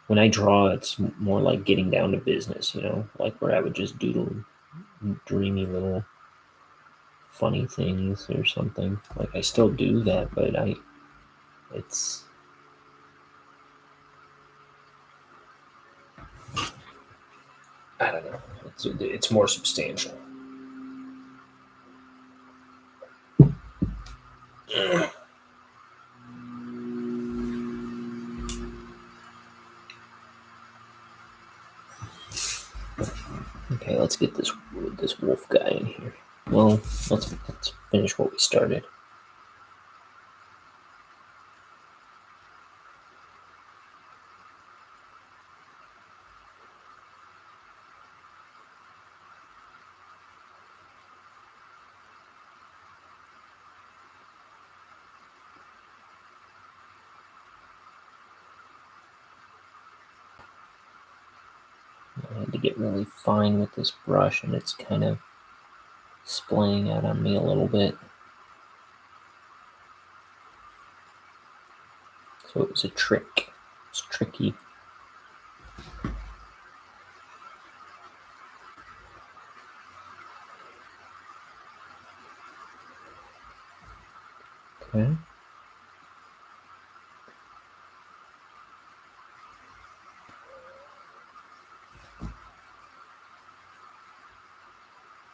Speaker 2: when I draw, it's more like getting down to business, like where I would just doodle dreamy little funny things or something. Like I still do that, but it's I don't know. It's more substantial. Okay, let's get this wolf guy in here. Well, let's finish what we started. I had to get really fine with this brush, and it's kind of splaying out on me a little bit. So it was a trick. It's tricky. Okay.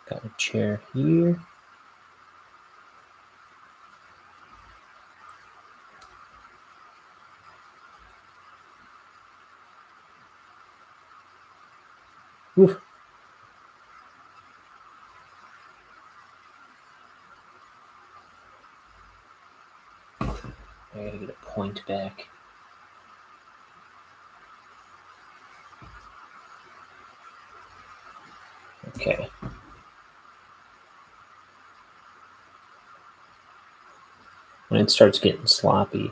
Speaker 2: Got a chair here. Oof. I gotta get a point back. Okay. When it starts getting sloppy,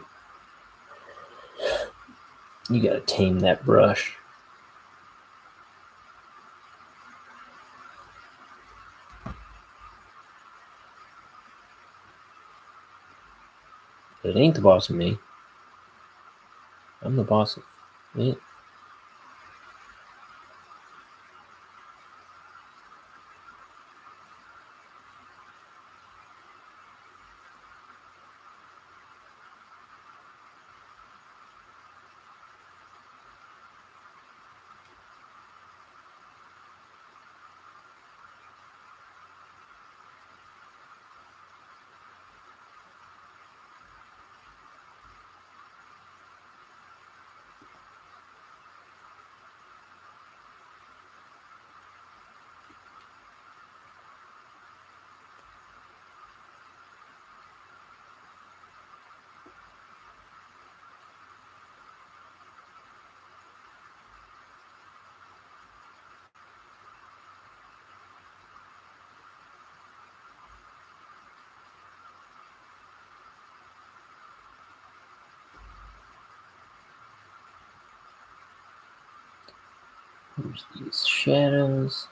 Speaker 2: you gotta tame that brush. But it ain't the boss of me. I'm the boss of it. Here's these shadows.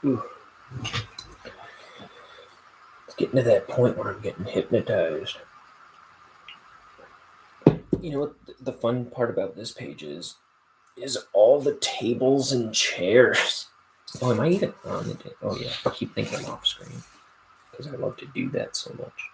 Speaker 2: Ooh. It's getting to that point where I'm getting hypnotized. You know what the fun part about this page is all the tables and chairs. Oh, am I even on the table? Oh yeah, I keep thinking I'm off screen because I love to do that so much.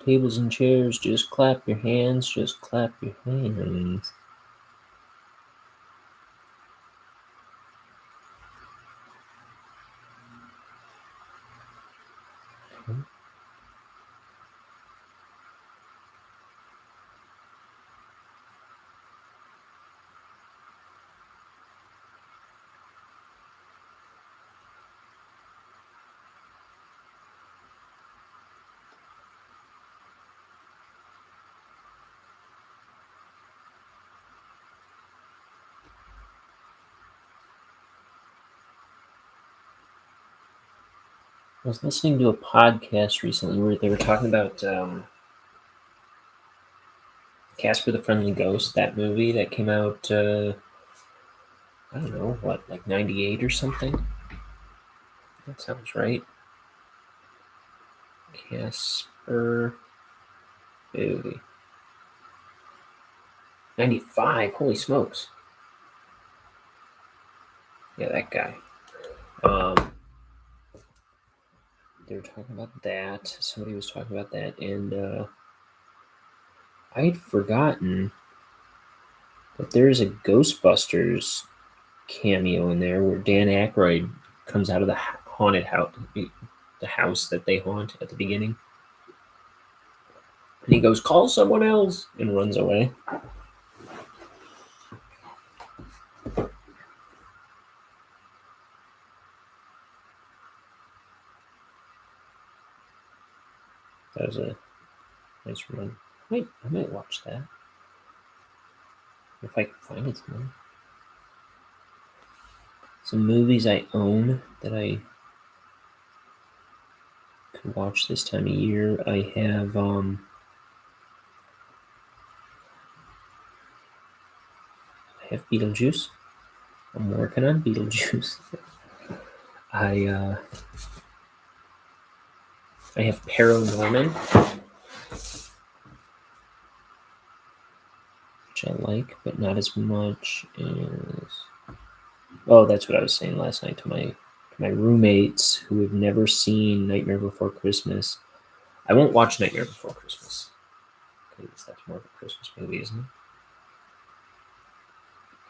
Speaker 2: Tables and chairs, just clap your hands, just clap your hands. I was listening to a podcast recently where they were talking about Casper the Friendly Ghost, that movie that came out, I don't know, what, like 98 or something? That sounds right. Casper movie. 95, holy smokes. Yeah, that guy. They were talking about that. Somebody was talking about that, and I had forgotten that there's a Ghostbusters cameo in there where Dan Aykroyd comes out of the haunted house, the house that they haunt at the beginning. And he goes, "Call someone else," and runs away. That was a nice run. I might watch that. If I can find it somewhere. Some movies I own that I could watch this time of year. I have Beetlejuice. I'm working on Beetlejuice. I have Paranorman, which I like, but not as much as. Oh, that's what I was saying last night to my roommates who have never seen Nightmare Before Christmas. I won't watch Nightmare Before Christmas because that's more of a Christmas movie, isn't it?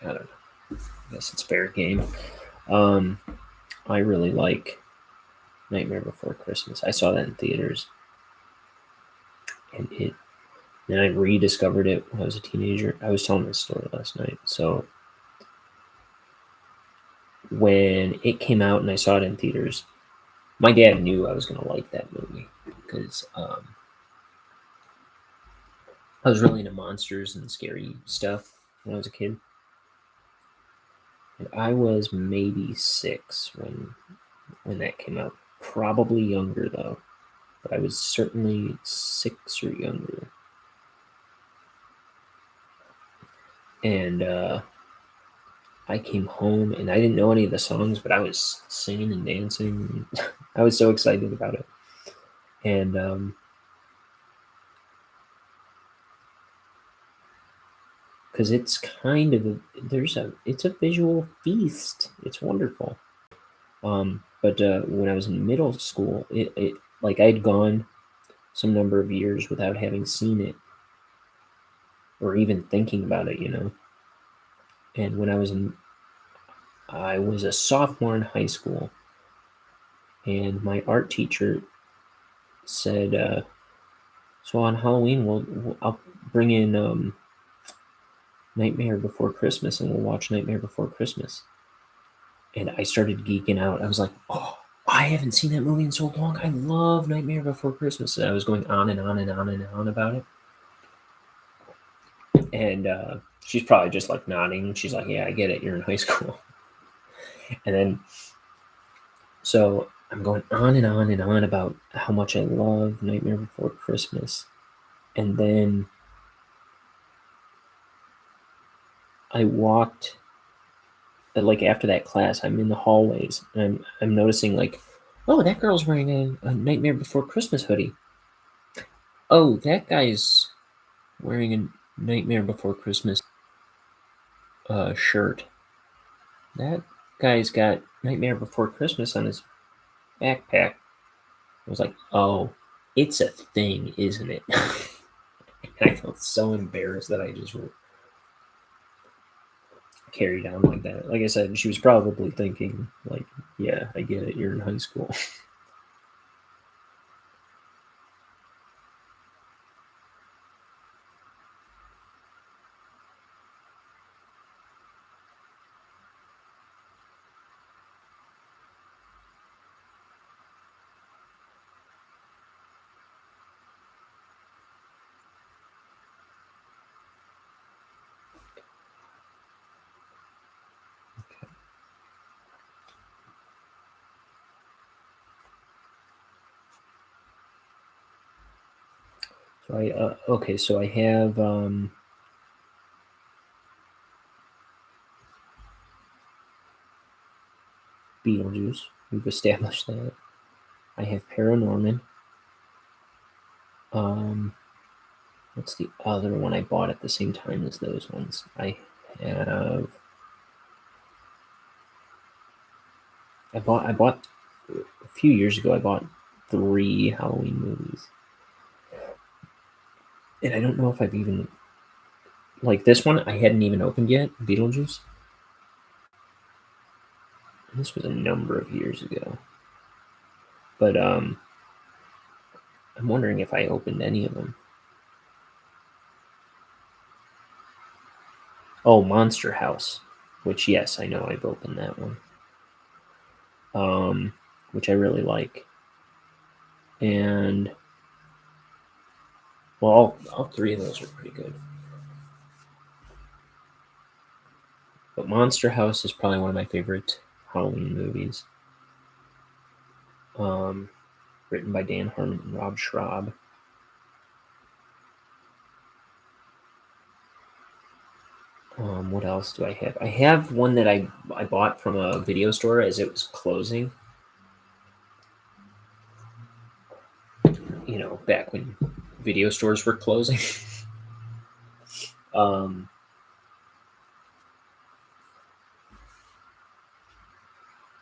Speaker 2: I don't know. I guess it's fair game. I really like Nightmare Before Christmas. I saw that in theaters, and then I rediscovered it when I was a teenager. I was telling this story last night. So when it came out and I saw it in theaters, my dad knew I was going to like that movie because I was really into monsters and scary stuff when I was a kid. And I was maybe 6 when that came out. Probably younger though, but I was certainly 6 or younger. And I came home and I didn't know any of the songs, but I was singing and dancing. I was so excited about it. And because it's kind of it's a visual feast. It's wonderful. But when I was in middle school, it like I'd gone some number of years without having seen it or even thinking about it, And when I was a sophomore in high school, and my art teacher said, "So on Halloween, I'll bring in Nightmare Before Christmas, and we'll watch Nightmare Before Christmas." And I started geeking out. I was like, "Oh, I haven't seen that movie in so long. I love Nightmare Before Christmas." And I was going on and on and on and on about it. And she's probably just like nodding. She's like, "Yeah, I get it. You're in high school." And then, so I'm going on and on and on about how much I love Nightmare Before Christmas. And then I walked, like after that class, I'm in the hallways and I'm noticing like, oh, that girl's wearing a Nightmare Before Christmas hoodie. Oh, that guy's wearing a Nightmare Before Christmas shirt. That guy's got Nightmare Before Christmas on his backpack. I was like, oh, it's a thing, isn't it? And I felt so embarrassed that I just carried on like that. Like I said, she was probably thinking, like, yeah, I get it. You're in high school. So I have Beetlejuice. We've established that. I have Paranorman. What's the other one I bought at the same time as those ones? I bought a few years ago. I bought 3 Halloween movies, and I don't know if I've even like this one. I hadn't even opened yet. Beetlejuice. This was a number of years ago, but I'm wondering if I opened any of them. Oh, Monster House, which yes, I know I've opened that one. Which I really like, and well, all 3 of those are pretty good. But Monster House is probably one of my favorite Halloween movies. written by Dan Harmon and Rob Schraub. What else do I have? I have one that I bought from a video store as it was closing. Back when video stores were closing.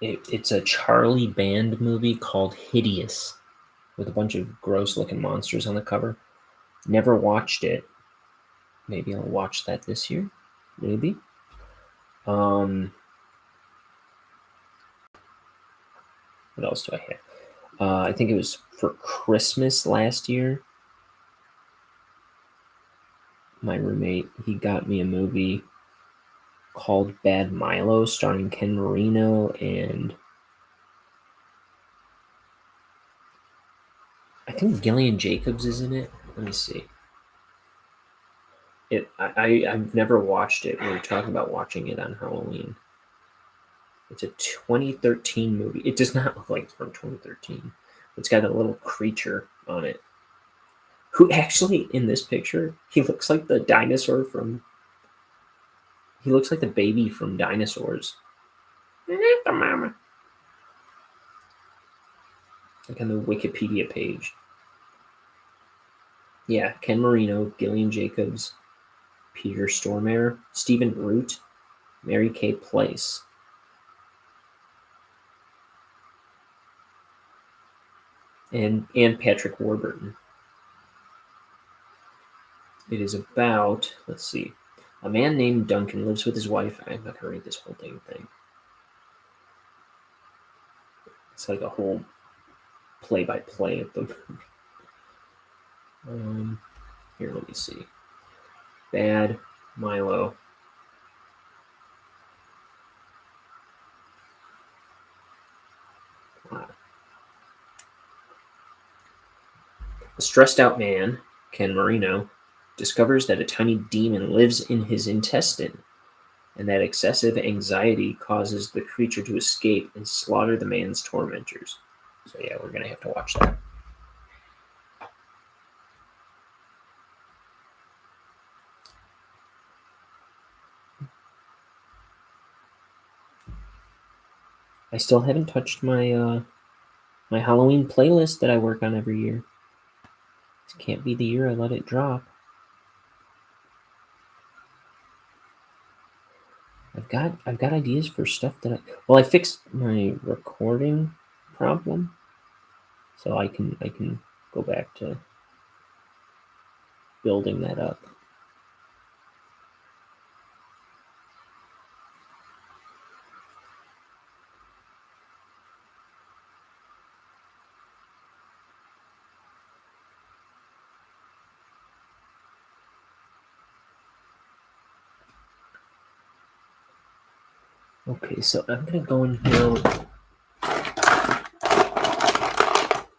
Speaker 2: It's a Charlie Band movie called Hideous, with a bunch of gross-looking monsters on the cover. Never watched it. Maybe I'll watch that this year. Maybe. What else do I have? I think it was for Christmas last year. My roommate, he got me a movie called Bad Milo, starring Ken Marino and I think Gillian Jacobs is in it. Let me see. I've never watched it. We were talking about watching it on Halloween. It's a 2013 movie. It does not look like it's from 2013. It's got a little creature on it. Who actually, in this picture, he looks like the dinosaur from... He looks like the baby from Dinosaurs. Like on the Wikipedia page. Yeah, Ken Marino, Gillian Jacobs, Peter Stormare, Stephen Root, Mary Kay Place. And Patrick Warburton. It is about, let's see, a man named Duncan lives with his wife. I'm not going to read this whole thing. It's like a whole play-by-play of the movie. Here, let me see. Bad Milo. A stressed-out man, Ken Marino, discovers that a tiny demon lives in his intestine, and that excessive anxiety causes the creature to escape and slaughter the man's tormentors. So yeah, we're going to have to watch that. I still haven't touched my my Halloween playlist that I work on every year. This can't be the year I let it drop. I've got ideas for stuff that I fixed my recording problem, so I can go back to building that up. Okay, so I'm gonna go in here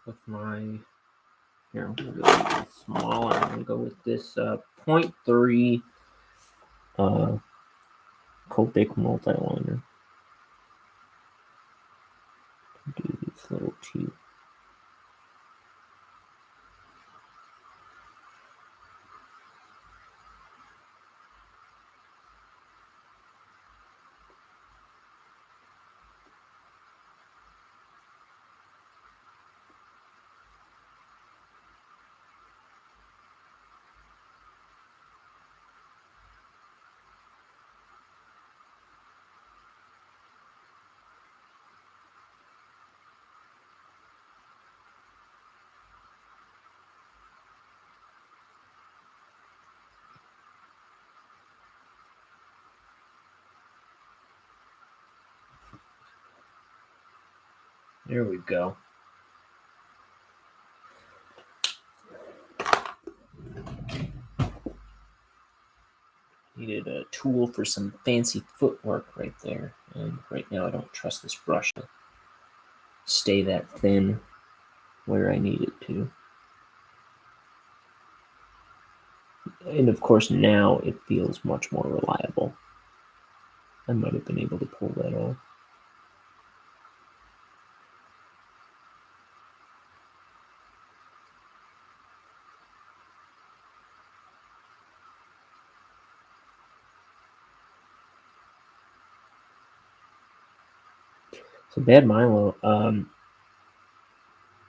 Speaker 2: with my. Here, I'm gonna go a little smaller. I'm gonna go with this 0.3 Copic multiliner. Do this little tube. There we go. Needed a tool for some fancy footwork right there. And right now I don't trust this brush to stay that thin where I need it to. And of course now it feels much more reliable. I might have been able to pull that off. So Bad Milo,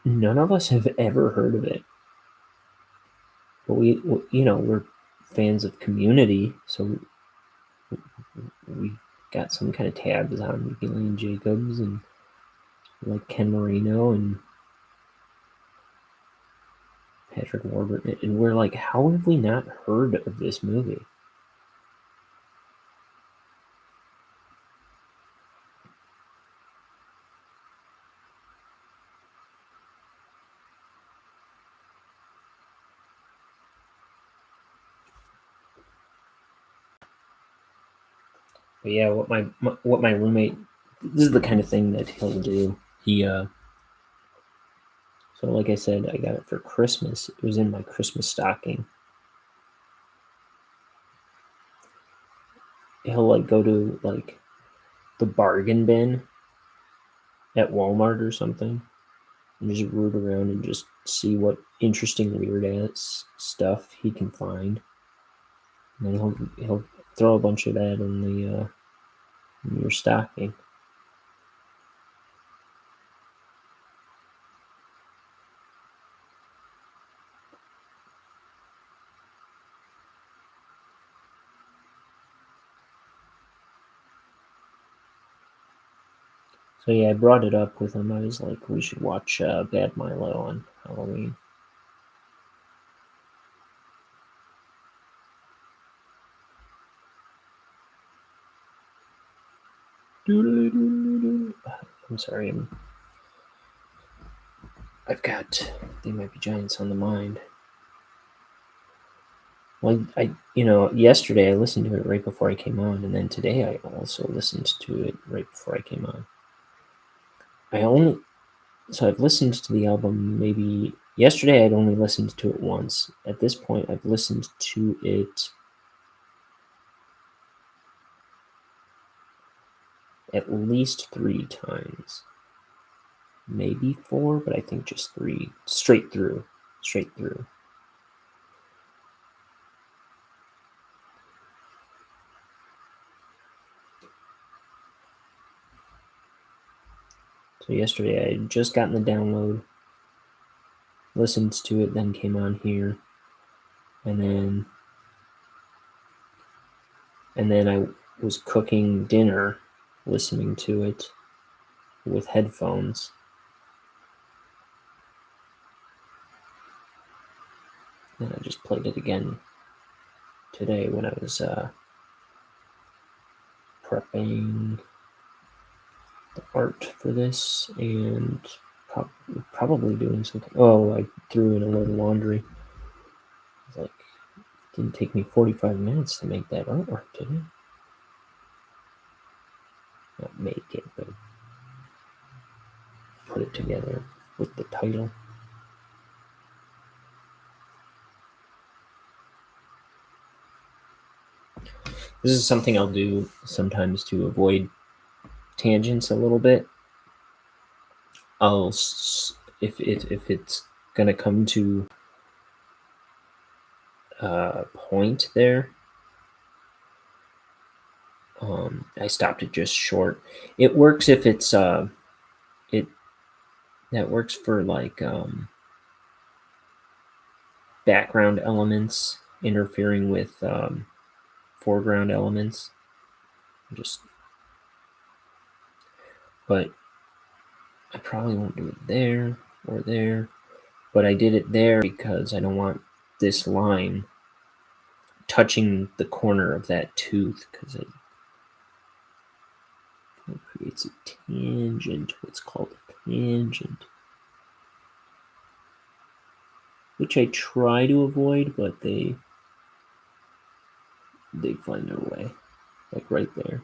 Speaker 2: none of us have ever heard of it. But we're fans of Community, so we got some kind of tabs on Gillian Jacobs and like Ken Marino and Patrick Warburton, and we're like, how have we not heard of this movie? But yeah, what my roommate, this is the kind of thing that he'll do. He so like I said, I got it for Christmas. It was in my Christmas stocking. He'll like go to like the bargain bin at Walmart or something and just root around and just see what interesting weird ass stuff he can find. And then he'll throw a bunch of that in your stocking. So yeah, I brought it up with him. I was like, we should watch Bad Milo on Halloween. I'm sorry. I've got They Might Be Giants on the mind. Well, yesterday I listened to it right before I came on, and then today I also listened to it right before I came on. I've listened to the album maybe yesterday. I'd only listened to it once. At this point, I've listened to it at least 3 times, maybe 4, but I think just 3 straight through. So yesterday I had just gotten the download, listened to it, then came on here, and then I was cooking dinner, listening to it with headphones. Then I just played it again today when I was prepping the art for this and probably doing something. Oh, I threw in a load of laundry. It's like, it didn't take me 45 minutes to make that artwork, did it? Not make it, but put it together with the title. This is something I'll do sometimes to avoid tangents a little bit. If it's gonna come to a point there, I stopped it just short. It works if it's that works for like background elements interfering with foreground elements. But I probably won't do it there or there. But I did it there because I don't want this line touching the corner of that tooth, because it creates a tangent, what's called a tangent, which I try to avoid, but they find their way, like right there.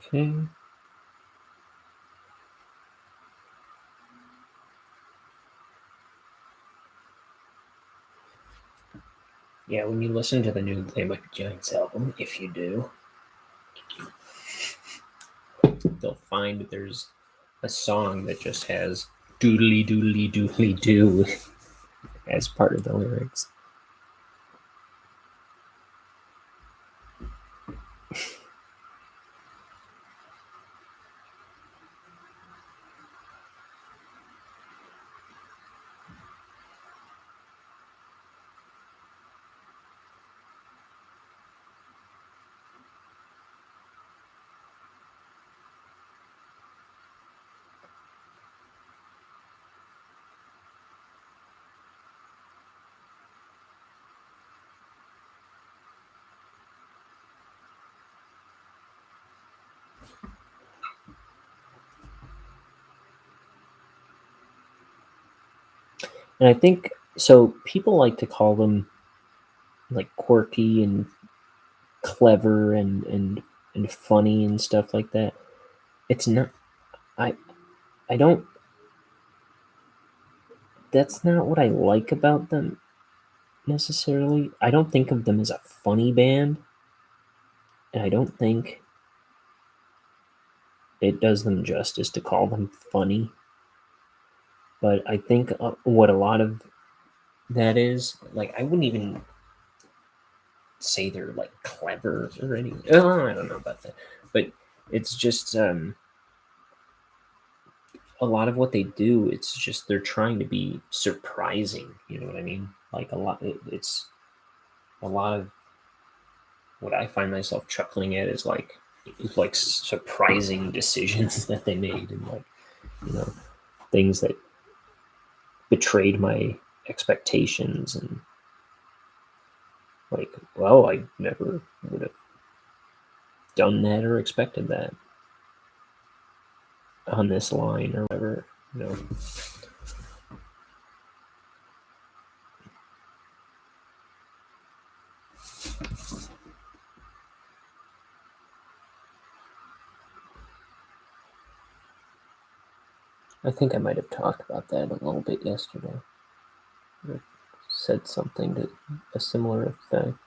Speaker 2: Okay. Yeah, when you listen to the new Play Like a Giants album, if you do, they'll find that there's a song that just has doodly doodly doodly doo as part of the lyrics. And I think so. People like to call them like quirky and clever and funny and stuff like that. It's not. I I don't. That's not what I like about them necessarily. I don't think of them as a funny band, and I don't think it does them justice to call them funny. But I think what a lot of that is, like, I wouldn't even say they're like clever or anything. Oh, I don't know about that, but it's just a lot of what they do. It's just they're trying to be surprising. You know what I mean? Like a lot. It's a lot of what I find myself chuckling at is like surprising decisions that they made and like you know things that betrayed my expectations and like well I never would have done that or expected that on this line or whatever you know. I think I might have talked about that a little bit yesterday. I said something to a similar effect.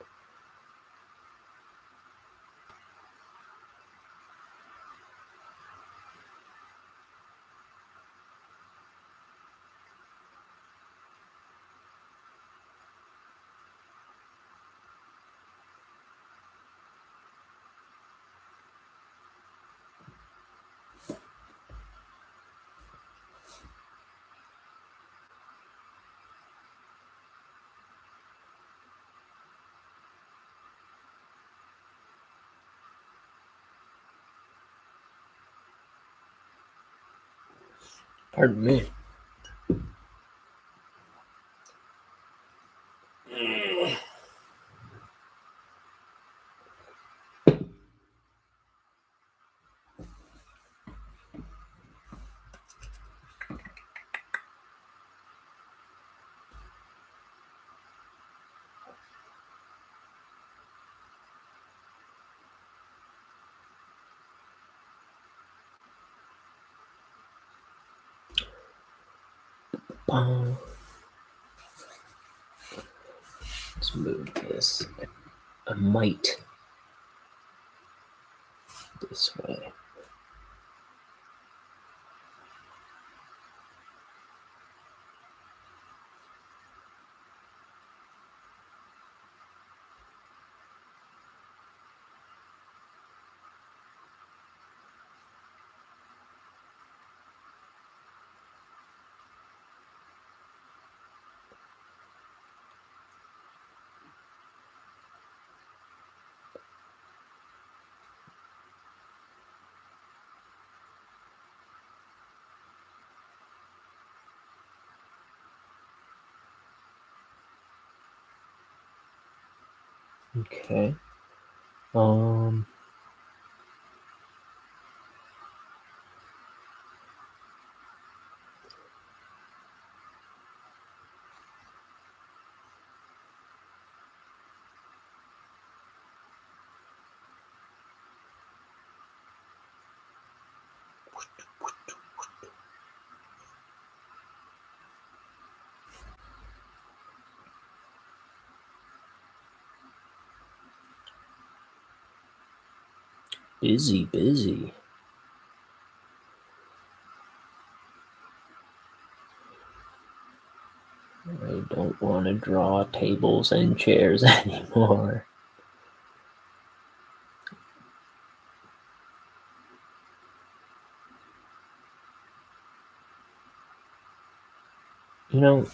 Speaker 2: Pardon me. Let's move this a mite this way. Okay. Um. Busy. I don't want to draw tables and chairs anymore. You know,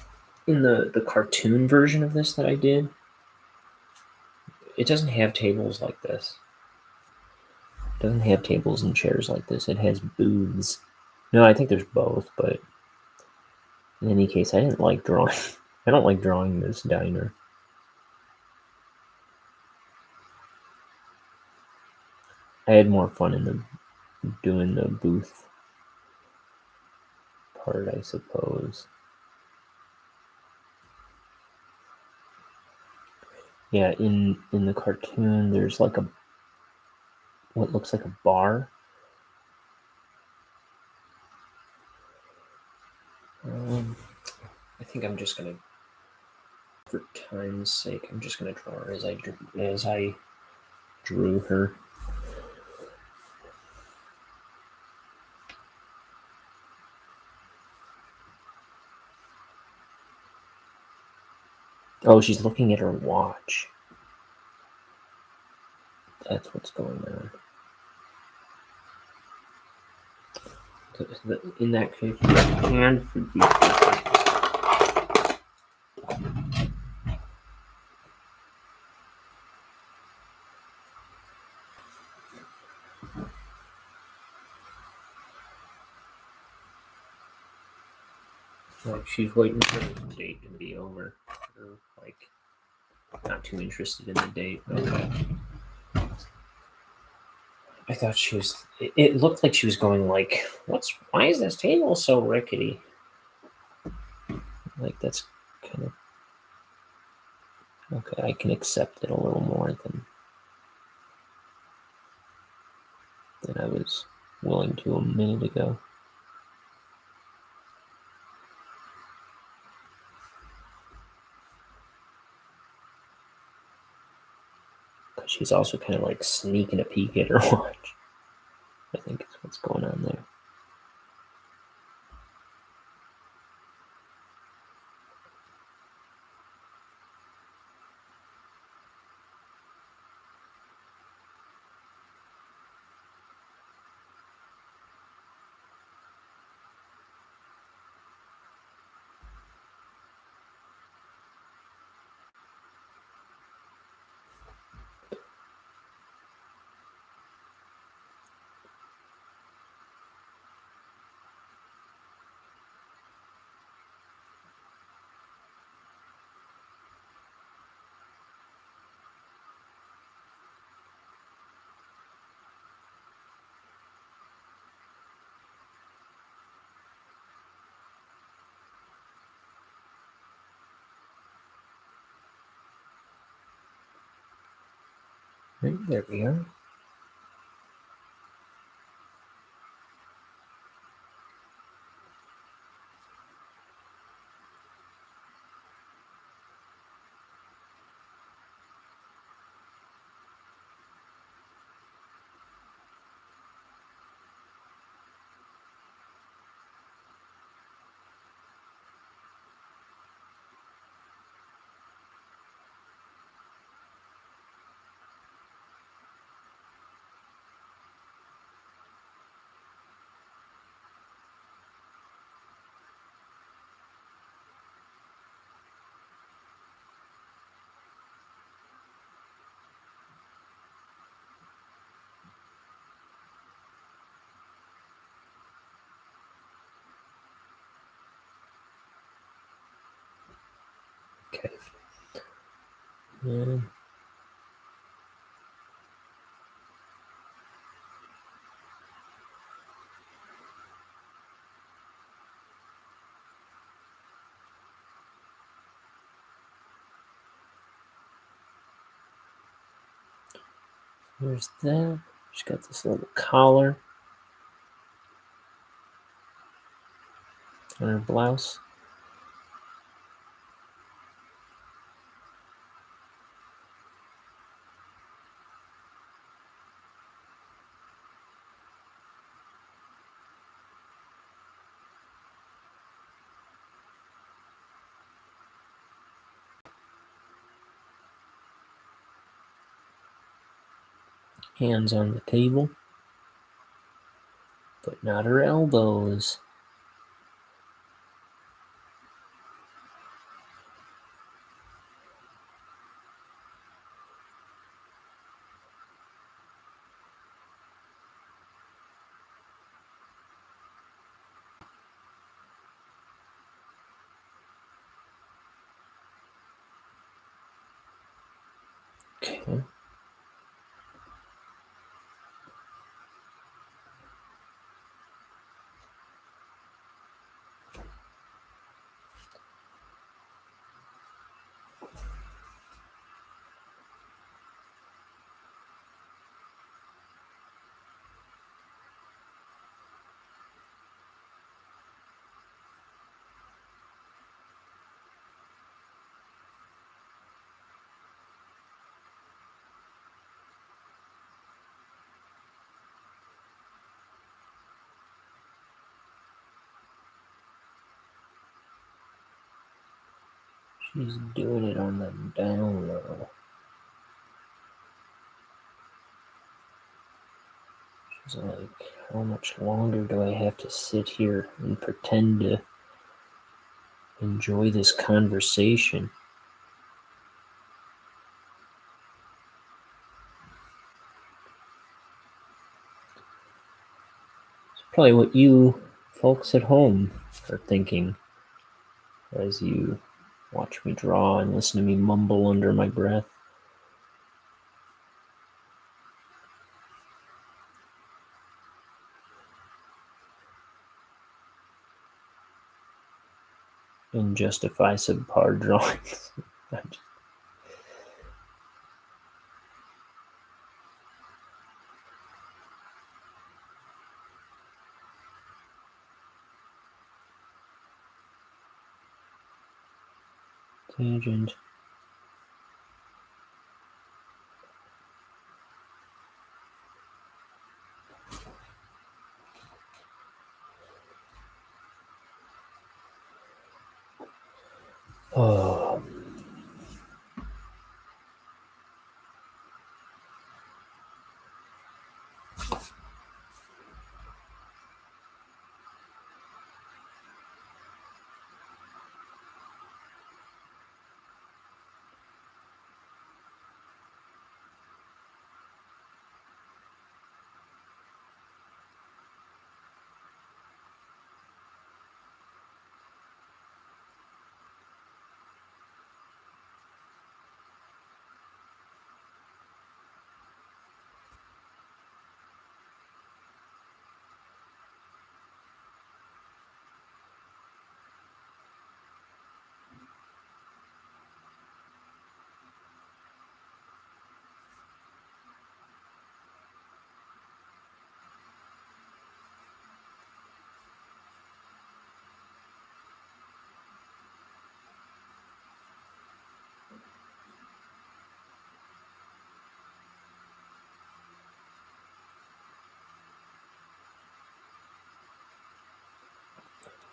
Speaker 2: in the cartoon version of this that I did, it doesn't have tables like this. It doesn't have tables and chairs like this. It has booths. No, I think there's both, but in any case, I didn't like drawing. I don't like drawing this diner. I had more fun in doing the booth part, I suppose. Yeah, in the cartoon, there's like what looks like a bar. I think I'm just gonna, for time's sake, I'm just gonna draw her as I drew her. Oh, she's looking at her watch. That's what's going on. In that case, the hand should be. Like she's waiting for the date to be over. Or, like, not too interested in the date. Okay. I thought she was. It looked like she was going like, Why is this table so rickety? Like that's kind of okay. I can accept it a little more than I was willing to a minute ago. She's also kind of like sneaking a peek at her watch. I think is what's going on there. Right, there we are. Okay. And there's that. She's got this little collar on her blouse. Hands on the table, but not her elbows. Okay. She's doing it on the down low. She's like, how much longer do I have to sit here and pretend to enjoy this conversation? It's probably what you folks at home are thinking as you watch me draw and listen to me mumble under my breath. And justify subpar drawings. Tangent. Oh.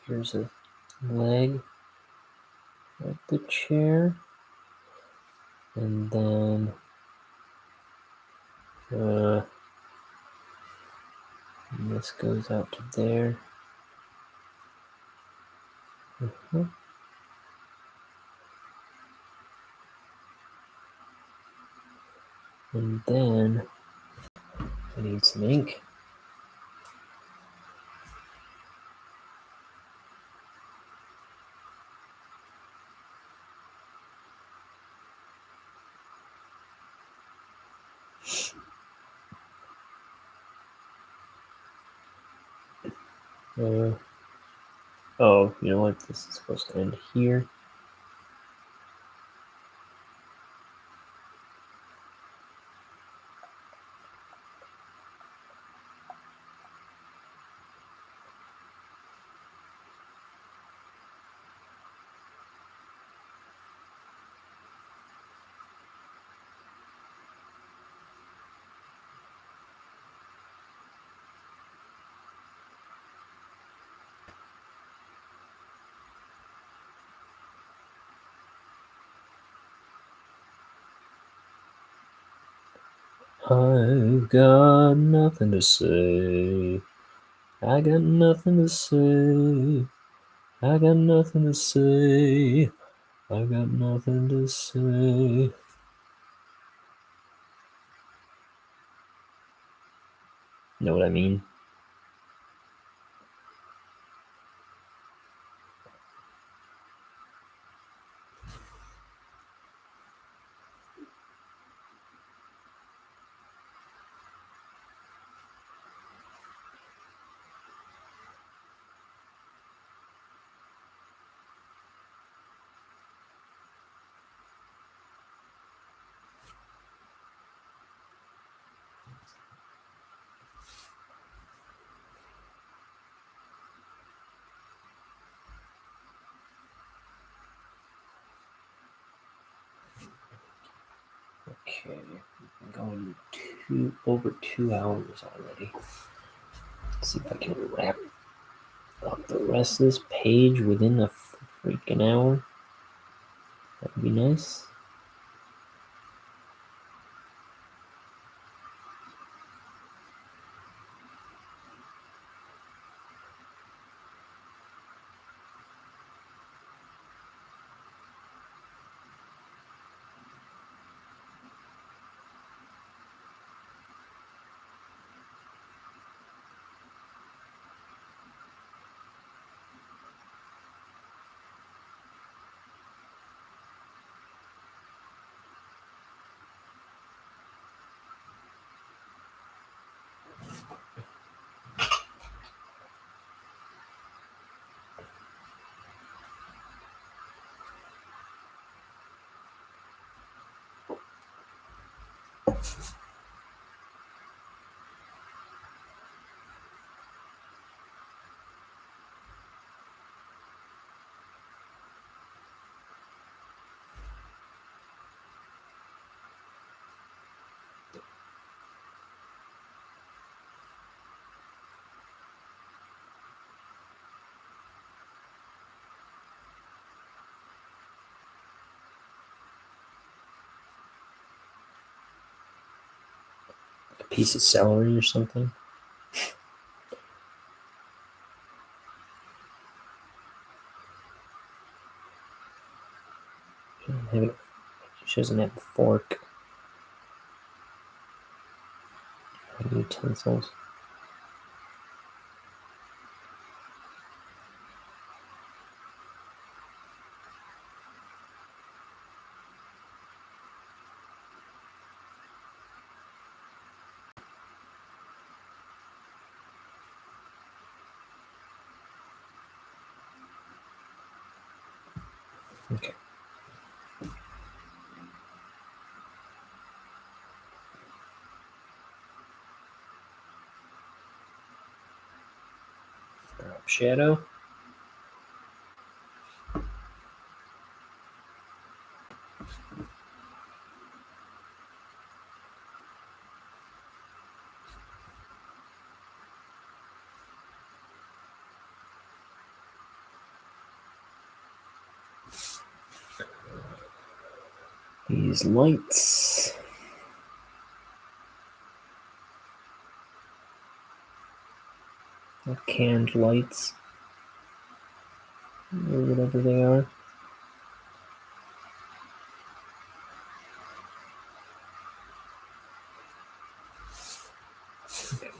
Speaker 2: Here's a leg of the chair. And then and this goes out to there. And then I need some ink. Oh, you know what? This is supposed to end here. I've got nothing to say. I got nothing to say. I got nothing to say. I got nothing to say. Know what I mean? Okay, I'm going over 2 hours already. Let's see if I can wrap up the rest of this page within a freaking hour. That'd be nice. A piece of celery or something. She doesn't have a fork. Utensils. Okay. Drop shadow. These lights. Canned lights. Or whatever they are. Okay.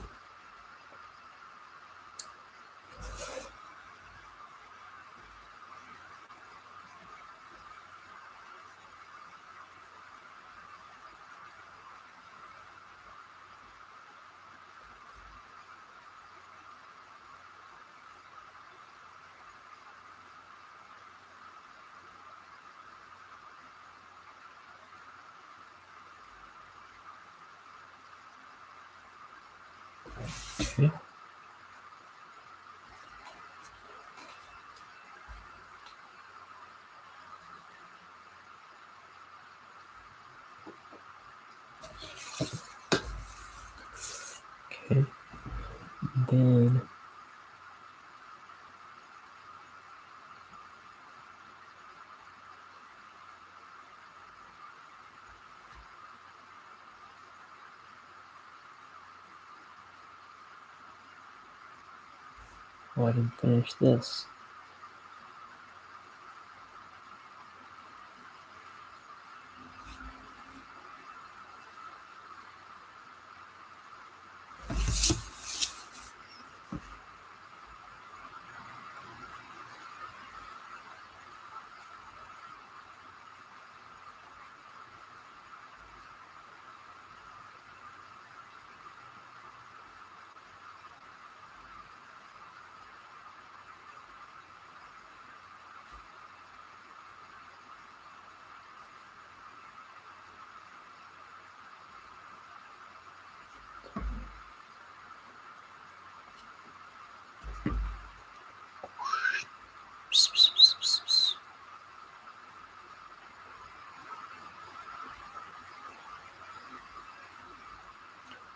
Speaker 2: Okay. Okay. Then Oh, I didn't finish this.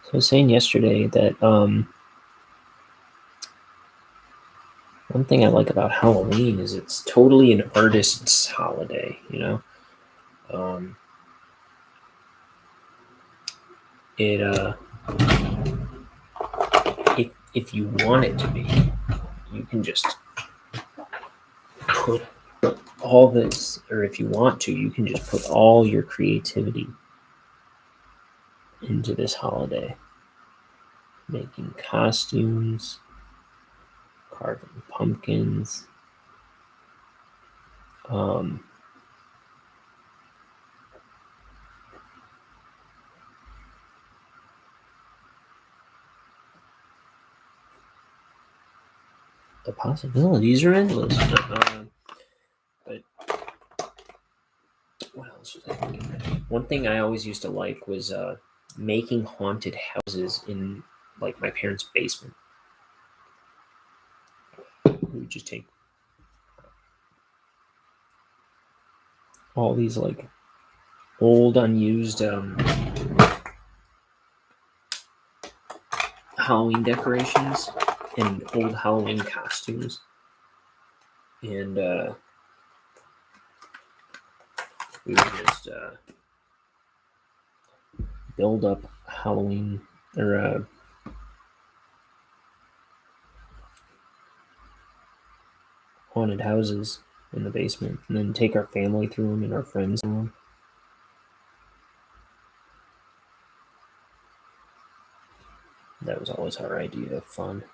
Speaker 2: So I was saying yesterday that one thing I like about Halloween is it's totally an artist's holiday, you know? If you want it to be, you can just put all this, or if you want to, you can just put all your creativity into this holiday. Making costumes, carving pumpkins, the possibilities are endless. But what else was I thinking? One thing I always used to like was making haunted houses in like my parents' basement. We would just take all these like old unused Halloween decorations and old Halloween costumes, and we would just build up Halloween or haunted houses in the basement, and then take our family through them and our friends through them. That was always our idea of fun.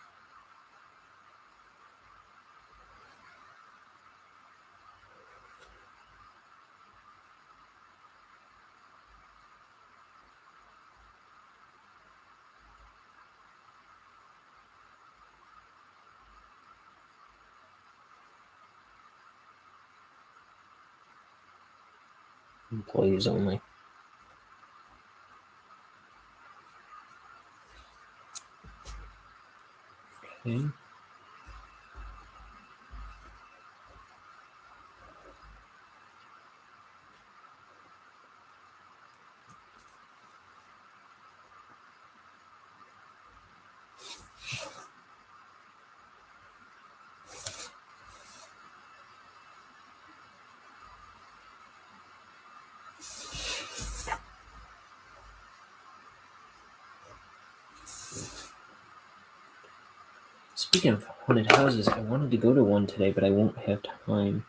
Speaker 2: Employees only. Okay. Speaking of haunted houses, I wanted to go to one today, but I won't have time.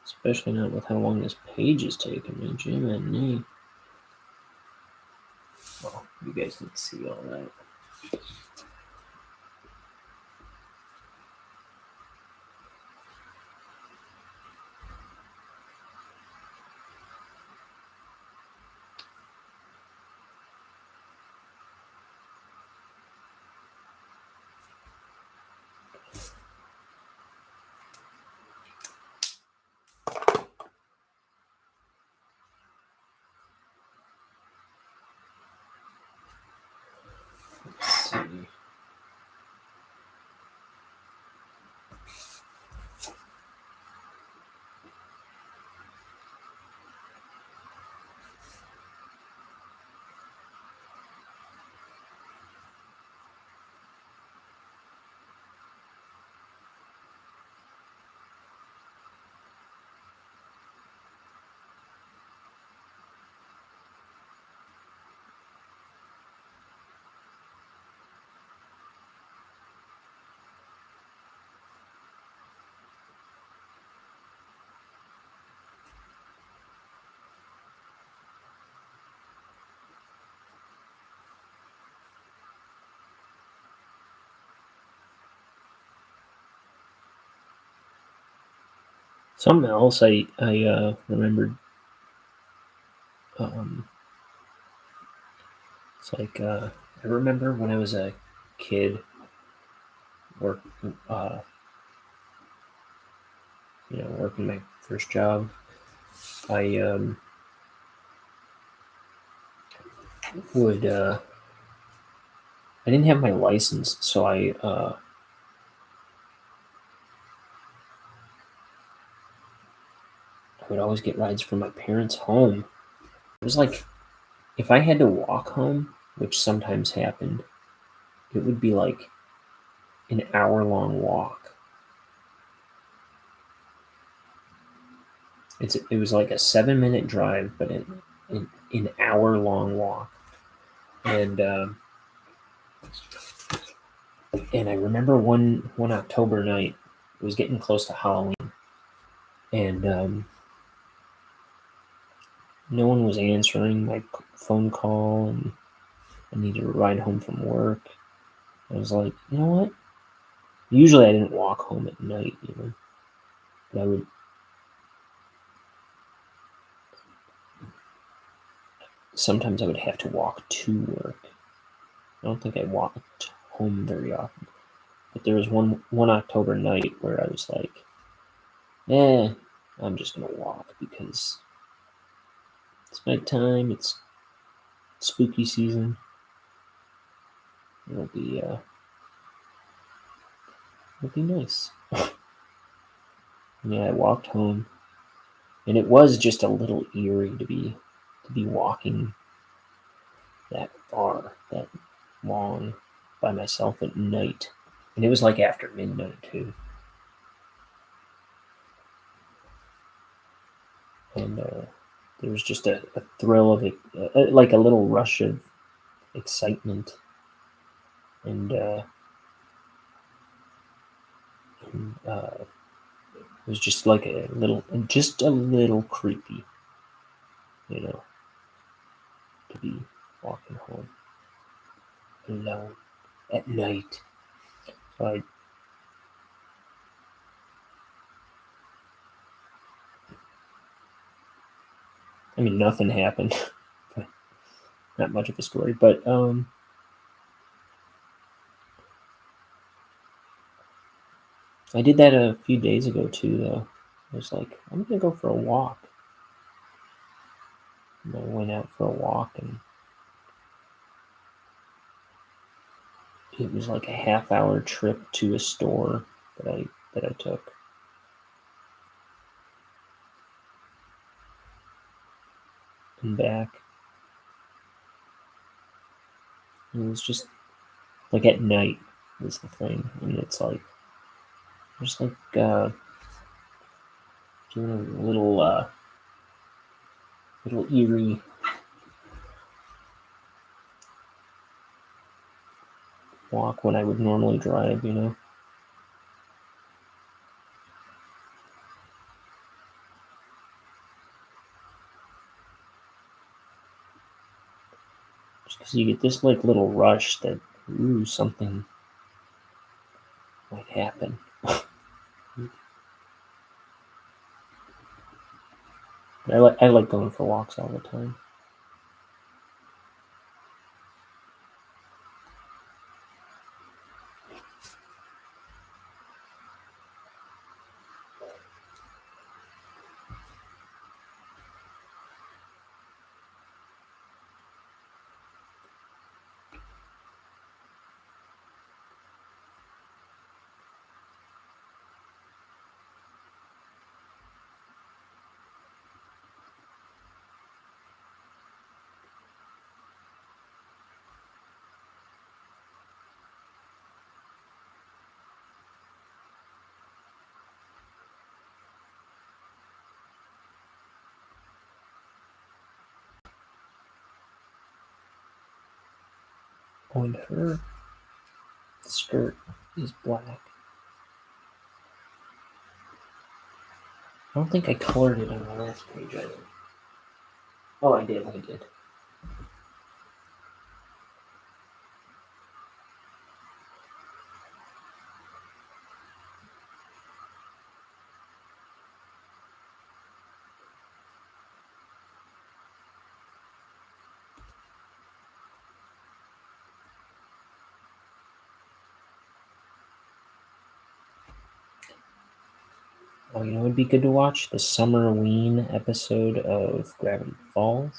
Speaker 2: Especially not with how long this page is taking me. Jim and me. Well, you guys didn't see all that. Let's see. Something else I remembered. It's like I remember when I was a kid, working my first job. I would I didn't have my license, so I would always get rides from my parents' home. It was like if I had to walk home, which sometimes happened, it would be like an hour-long walk. It was like a 7-minute drive, but an hour-long walk. And I remember one October night, it was getting close to Halloween, and no one was answering my phone call, and I needed a ride home from work. I was like, you know what? Usually I didn't walk home at night, but sometimes I would have to walk to work. I don't think I walked home very often. But there was one October night where I was like, I'm just gonna walk because it's nighttime, it's spooky season. It'll be nice. Yeah, I walked home, and it was just a little eerie to be walking that far, that long, by myself at night, and it was like after midnight too. And there was just a thrill of it, like a little rush of excitement, and it was just like a little creepy, to be walking home alone at night. So I mean, nothing happened. Not much of a story, but I did that a few days ago too, though. I was like, I'm gonna go for a walk. And I went out for a walk, and it was like a half-hour trip to a store that I took. And back. And it was just like at night was the thing, and it's like just like doing a little eerie walk when I would normally drive, just because you get this like little rush that something might happen. I like going for walks all the time. And her skirt is black. I don't think I colored it on the last page either. Oh, I did. Oh, you know, it'd be good to watch the Summerween episode of Gravity Falls.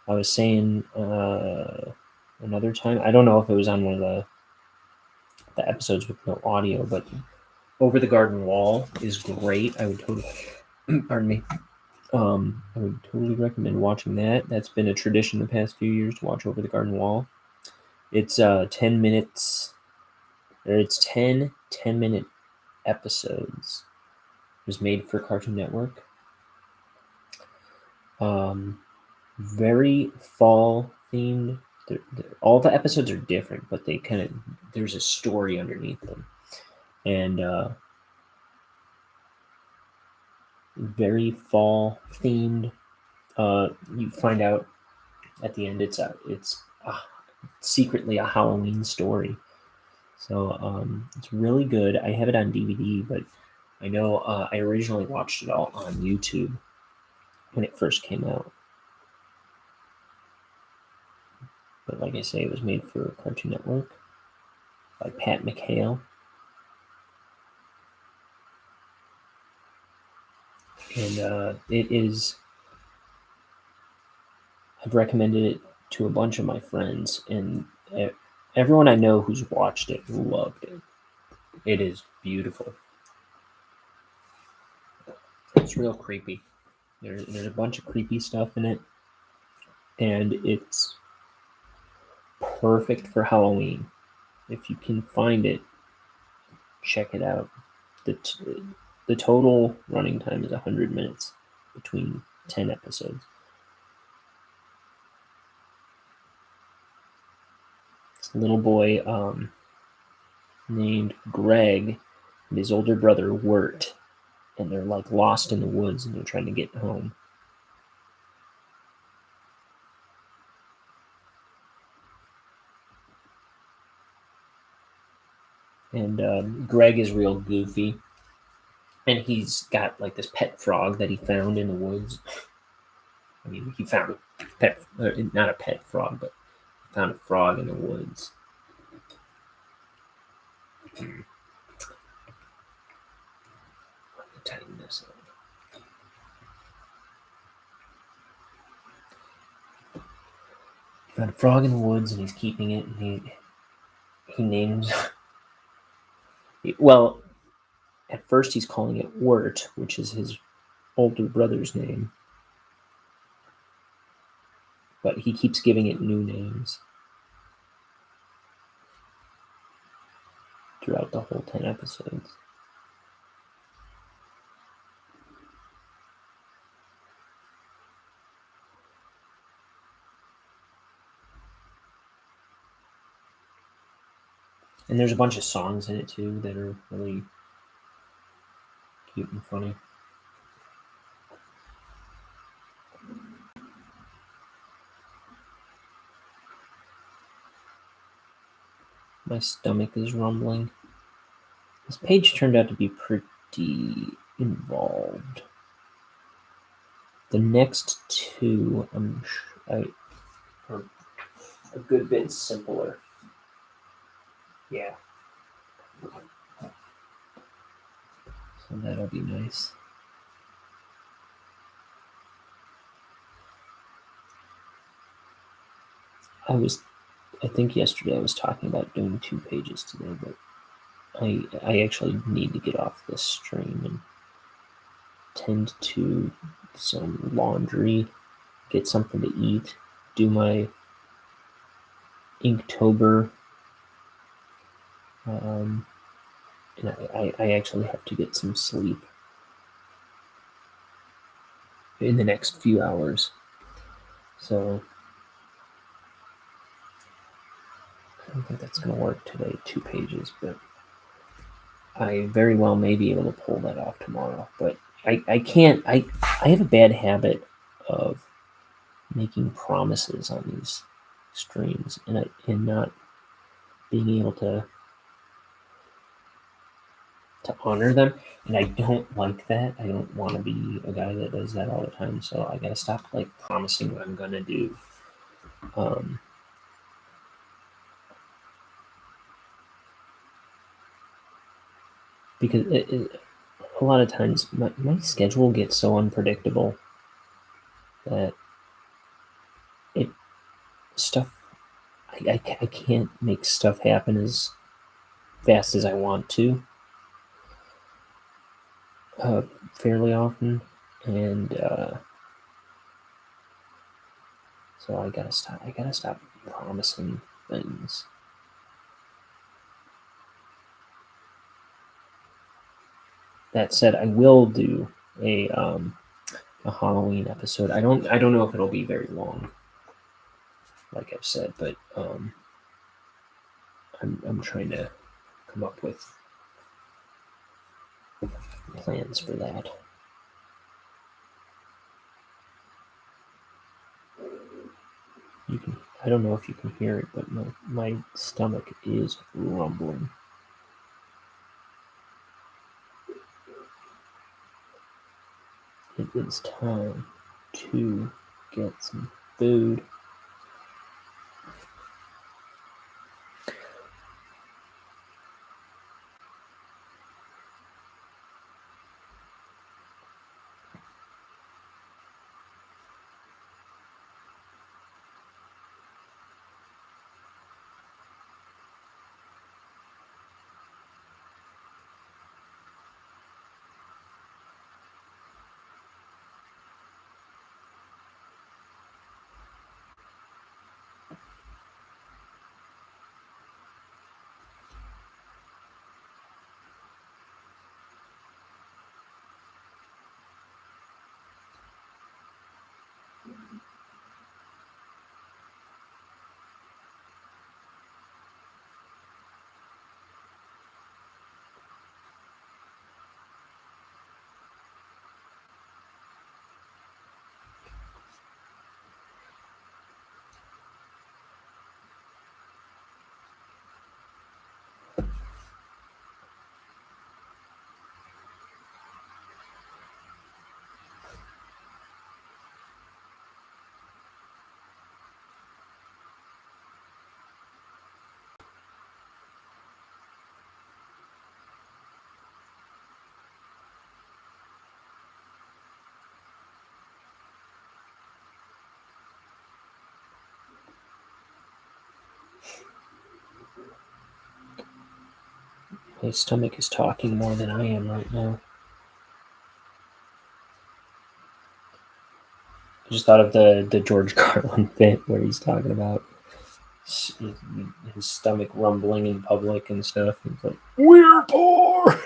Speaker 2: I was saying another time. I don't know if it was on one of the episodes with no audio, but Over the Garden Wall is great. I would totally, pardon me. I would totally recommend watching that. That's been a tradition the past few years to watch Over the Garden Wall. It's 10 minutes, or it's 10-minute episodes. It was made for Cartoon Network. Very fall themed. All the episodes are different, but they kind of, there's a story underneath them. And very fall themed. You find out at the end it's secretly a Halloween story. So it's really good. I have it on DVD, but I know I originally watched it all on YouTube when it first came out. But like I say, it was made for Cartoon Network by Pat McHale. And it is, I've recommended it to a bunch of my friends, and everyone I know who's watched it loved it. It is beautiful. It's real creepy. There's a bunch of creepy stuff in it, and it's perfect for Halloween. If you can find it, check it out. The total running time is 100 minutes between 10 episodes. This little boy named Greg and his older brother Wirt, and they're like lost in the woods and they're trying to get home. And Greg is real goofy, and he's got like this pet frog that he found in the woods. I mean, he found a pet, not a pet frog, but he found a frog in the woods. Let me tighten this up. He found a frog in the woods, and he's keeping it, and he names. Well, at first he's calling it Wirt, which is his older brother's name, but he keeps giving it new names throughout the whole 10 episodes. And there's a bunch of songs in it too that are really cute and funny. My stomach is rumbling. This page turned out to be pretty involved. The next two are a good bit simpler. Yeah. So that'll be nice. I think yesterday I was talking about doing 2 pages today, but I actually need to get off this stream and tend to some laundry, get something to eat, do my Inktober, and I actually have to get some sleep in the next few hours. So I don't think that's going to work today, 2 pages, but I very well may be able to pull that off tomorrow. But I can't, I have a bad habit of making promises on these streams and not being able to honor them, and I don't like that. I don't want to be a guy that does that all the time, so I gotta stop like promising what I'm gonna do. Because a lot of times my schedule gets so unpredictable that I can't make stuff happen as fast as I want to fairly often, and so I gotta stop promising things. That said, I will do a Halloween episode. I don't know if it'll be very long, like I've said, but I'm trying to come up with plans for that. I don't know if you can hear it, but my stomach is rumbling. It is time to get some food. My stomach is talking more than I am right now. I just thought of the George Carlin bit where he's talking about his stomach rumbling in public and stuff. He's like, "We're poor."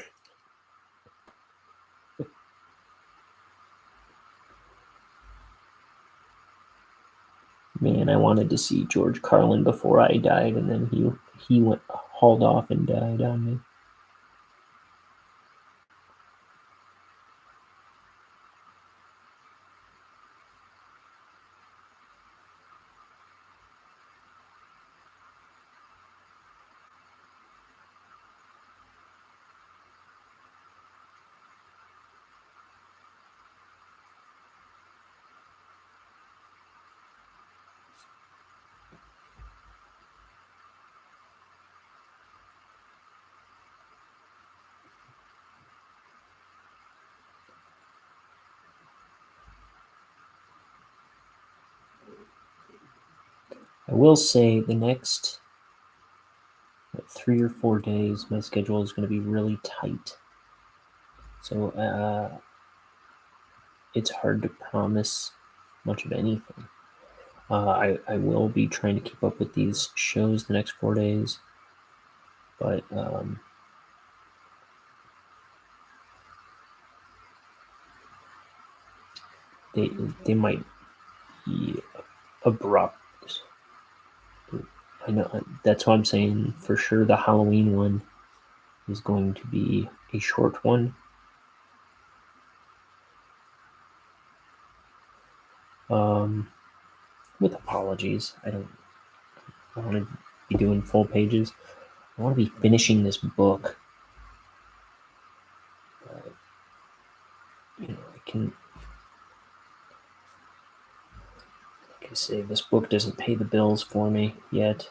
Speaker 2: Man, I wanted to see George Carlin before I died, and then he went hauled off and died on me. I will say the next 3 or 4 days, my schedule is going to be really tight. So it's hard to promise much of anything. I will be trying to keep up with these shows the next 4 days, but they might be abrupt. I know that's why I'm saying for sure the Halloween one is going to be a short one. With apologies, I don't want to be doing full pages. I want to be finishing this book. I can. Like I say, this book doesn't pay the bills for me yet.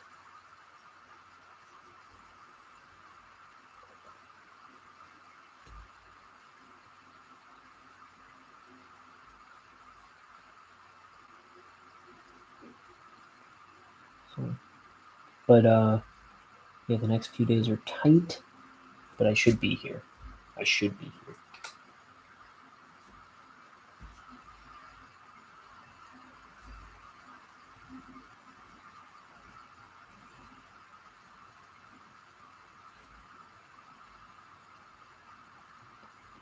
Speaker 2: But yeah, the next few days are tight, but I should be here. I should be here.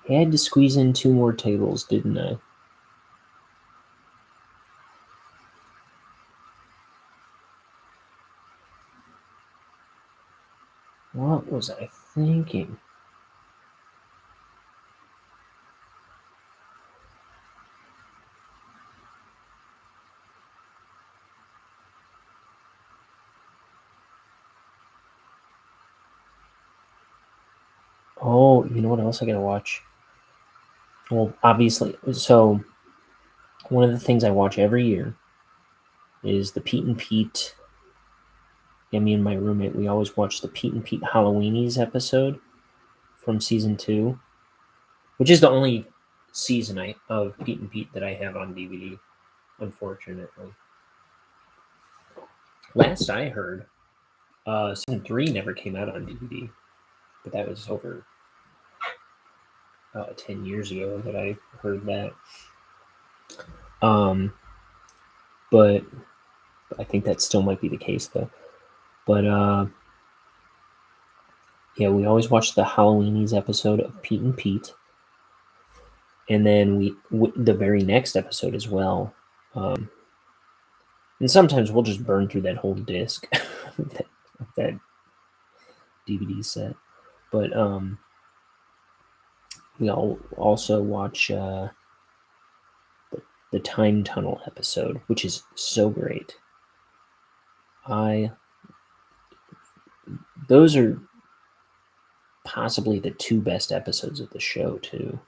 Speaker 2: I had to squeeze in 2 more tables, didn't I? What was I thinking? Oh, you know what else I gotta watch? Well, obviously, so one of the things I watch every year is the Pete and Pete. Yeah, me and my roommate, we always watch the Pete and Pete Halloweenies episode from season 2, which is the only season of Pete and Pete that I have on DVD, unfortunately. Last I heard, season 3 never came out on DVD, but that was over 10 years ago that I heard that. But I think that still might be the case though. But yeah, we always watch the Halloweenies episode of Pete and Pete, and then the very next episode as well. And sometimes we'll just burn through that whole disc of that DVD set. But we also watch the Time Tunnel episode, which is so great. Those are possibly the 2 best episodes of the show too.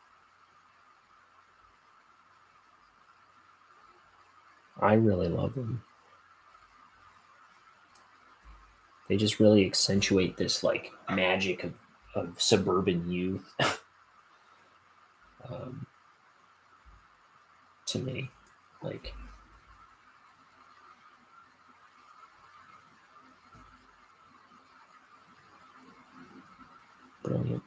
Speaker 2: I really love them. They just really accentuate this like magic of suburban youth to me. Like, brilliant.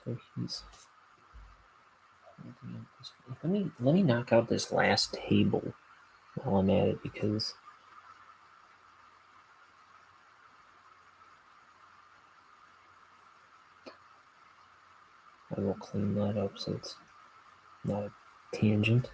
Speaker 2: So he's let me knock out this last table while I'm at it, because I will clean that up so it's not a tangent.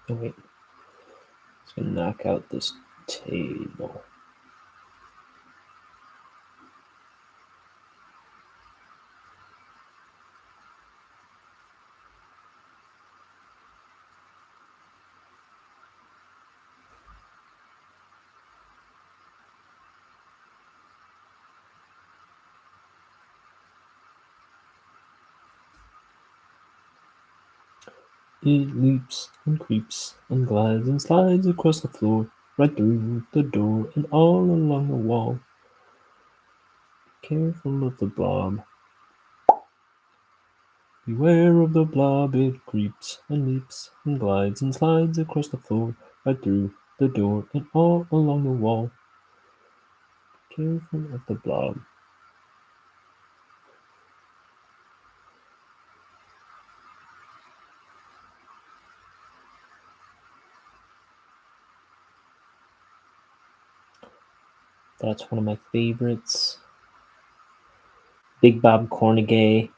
Speaker 2: Oh wait, just gonna knock out this table. It leaps and creeps and glides and slides across the floor, right through the door and all along the wall. Careful of the blob. Beware of the blob, it creeps and leaps and glides and slides across the floor, right through the door and all along the wall. Careful of the blob. That's one of my favorites. Big Bob Cornegay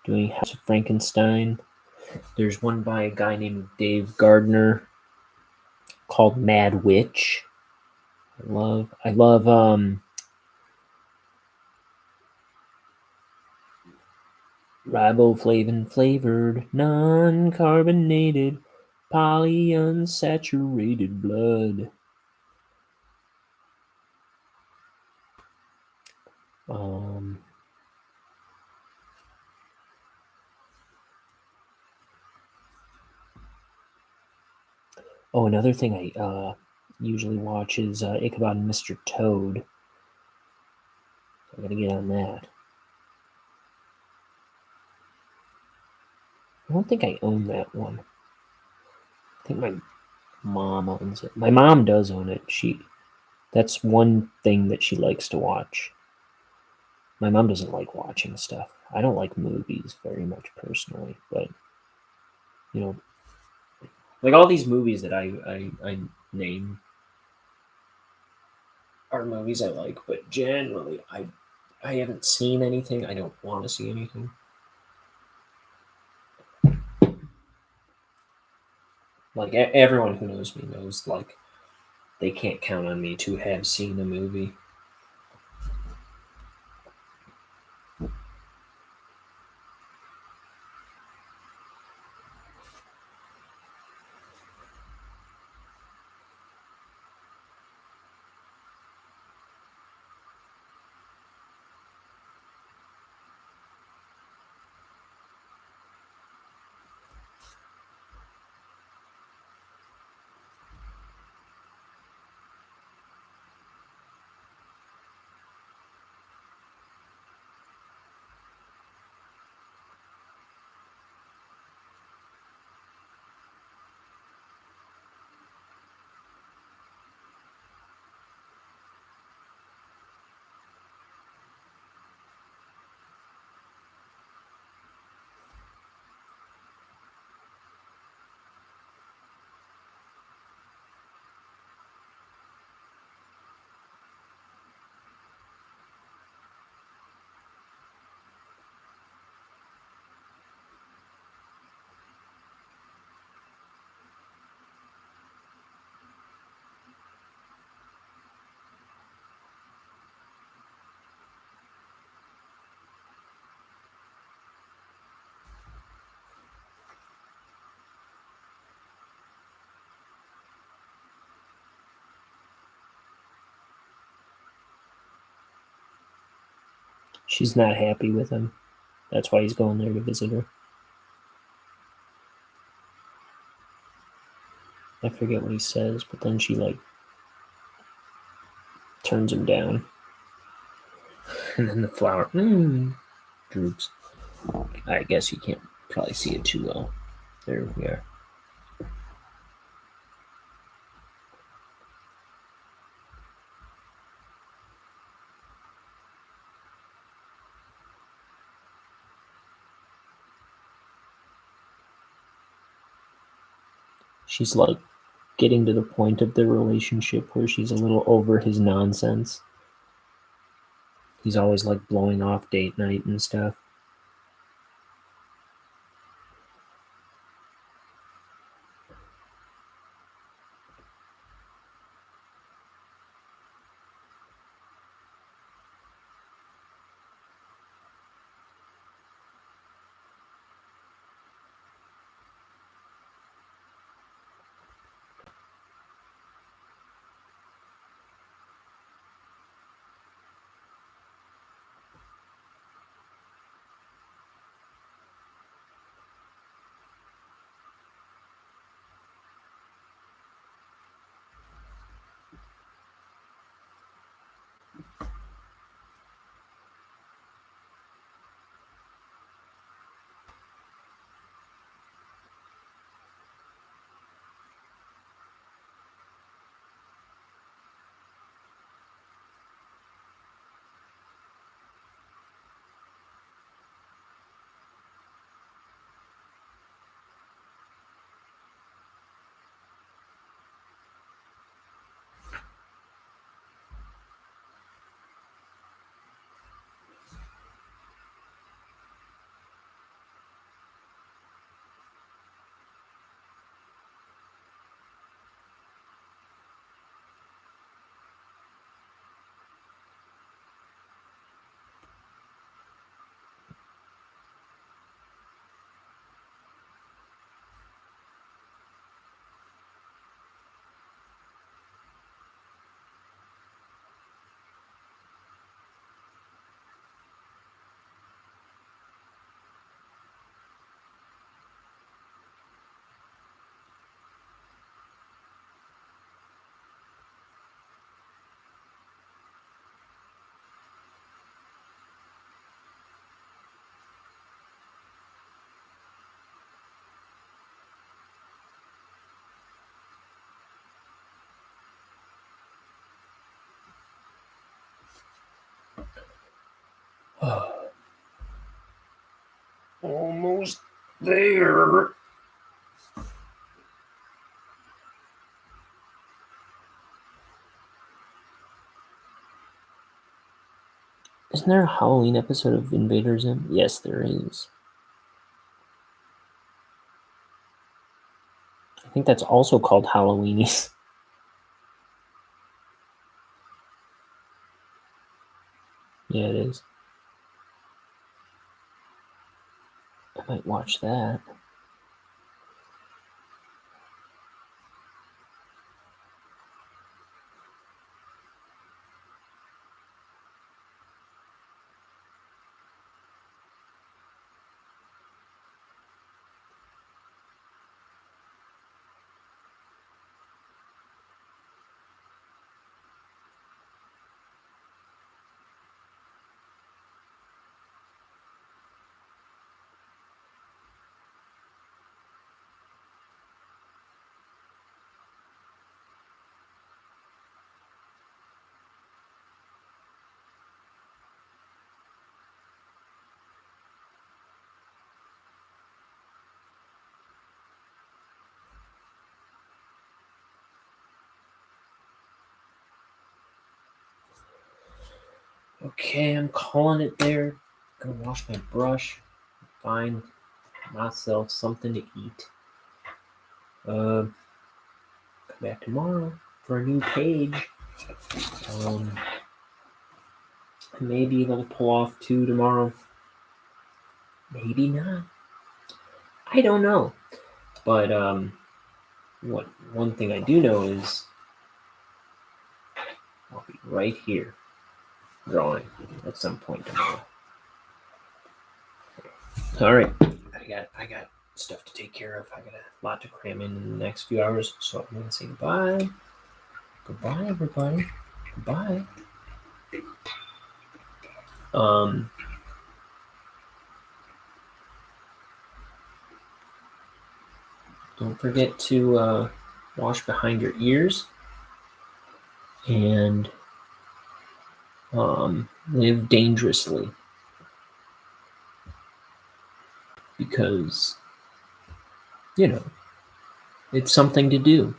Speaker 2: doing House of Frankenstein. There's one by a guy named Dave Gardner called Mad Witch. I love riboflavin flavored, non-carbonated, polyunsaturated blood. Another thing I usually watch is Ichabod and Mr. Toad. I gotta get on that. I don't think I own that one. I think my mom owns it. My mom does own it. That's one thing that she likes to watch. My mom doesn't like watching stuff. I don't like movies very much personally, but like all these movies that I name are movies I like, but generally I haven't seen anything. I don't want to see anything. Like everyone who knows me knows, like they can't count on me to have seen a movie. She's not happy with him. That's why he's going there to visit her. I forget what he says, but then she turns him down. And then the flower droops. I guess you can't probably see it too well. There we are. She's getting to the point of the relationship where she's a little over his nonsense. He's always blowing off date night and stuff. almost there. Isn't there a Halloween episode of Invader Zim? Yes, there is. I think that's also called Halloweenies. Yeah, it is. I might watch that. Okay, I'm calling it there. Gonna wash my brush, find myself something to eat. Come back tomorrow for a new page. Maybe they'll pull off 2 tomorrow. Maybe not. I don't know. But one thing I do know is I'll be right here drawing at some point tomorrow. All right, I got stuff to take care of. I got a lot to cram in the next few hours, so I'm gonna say goodbye. Goodbye, everybody. Goodbye. Don't forget to wash behind your ears and live dangerously, because it's something to do.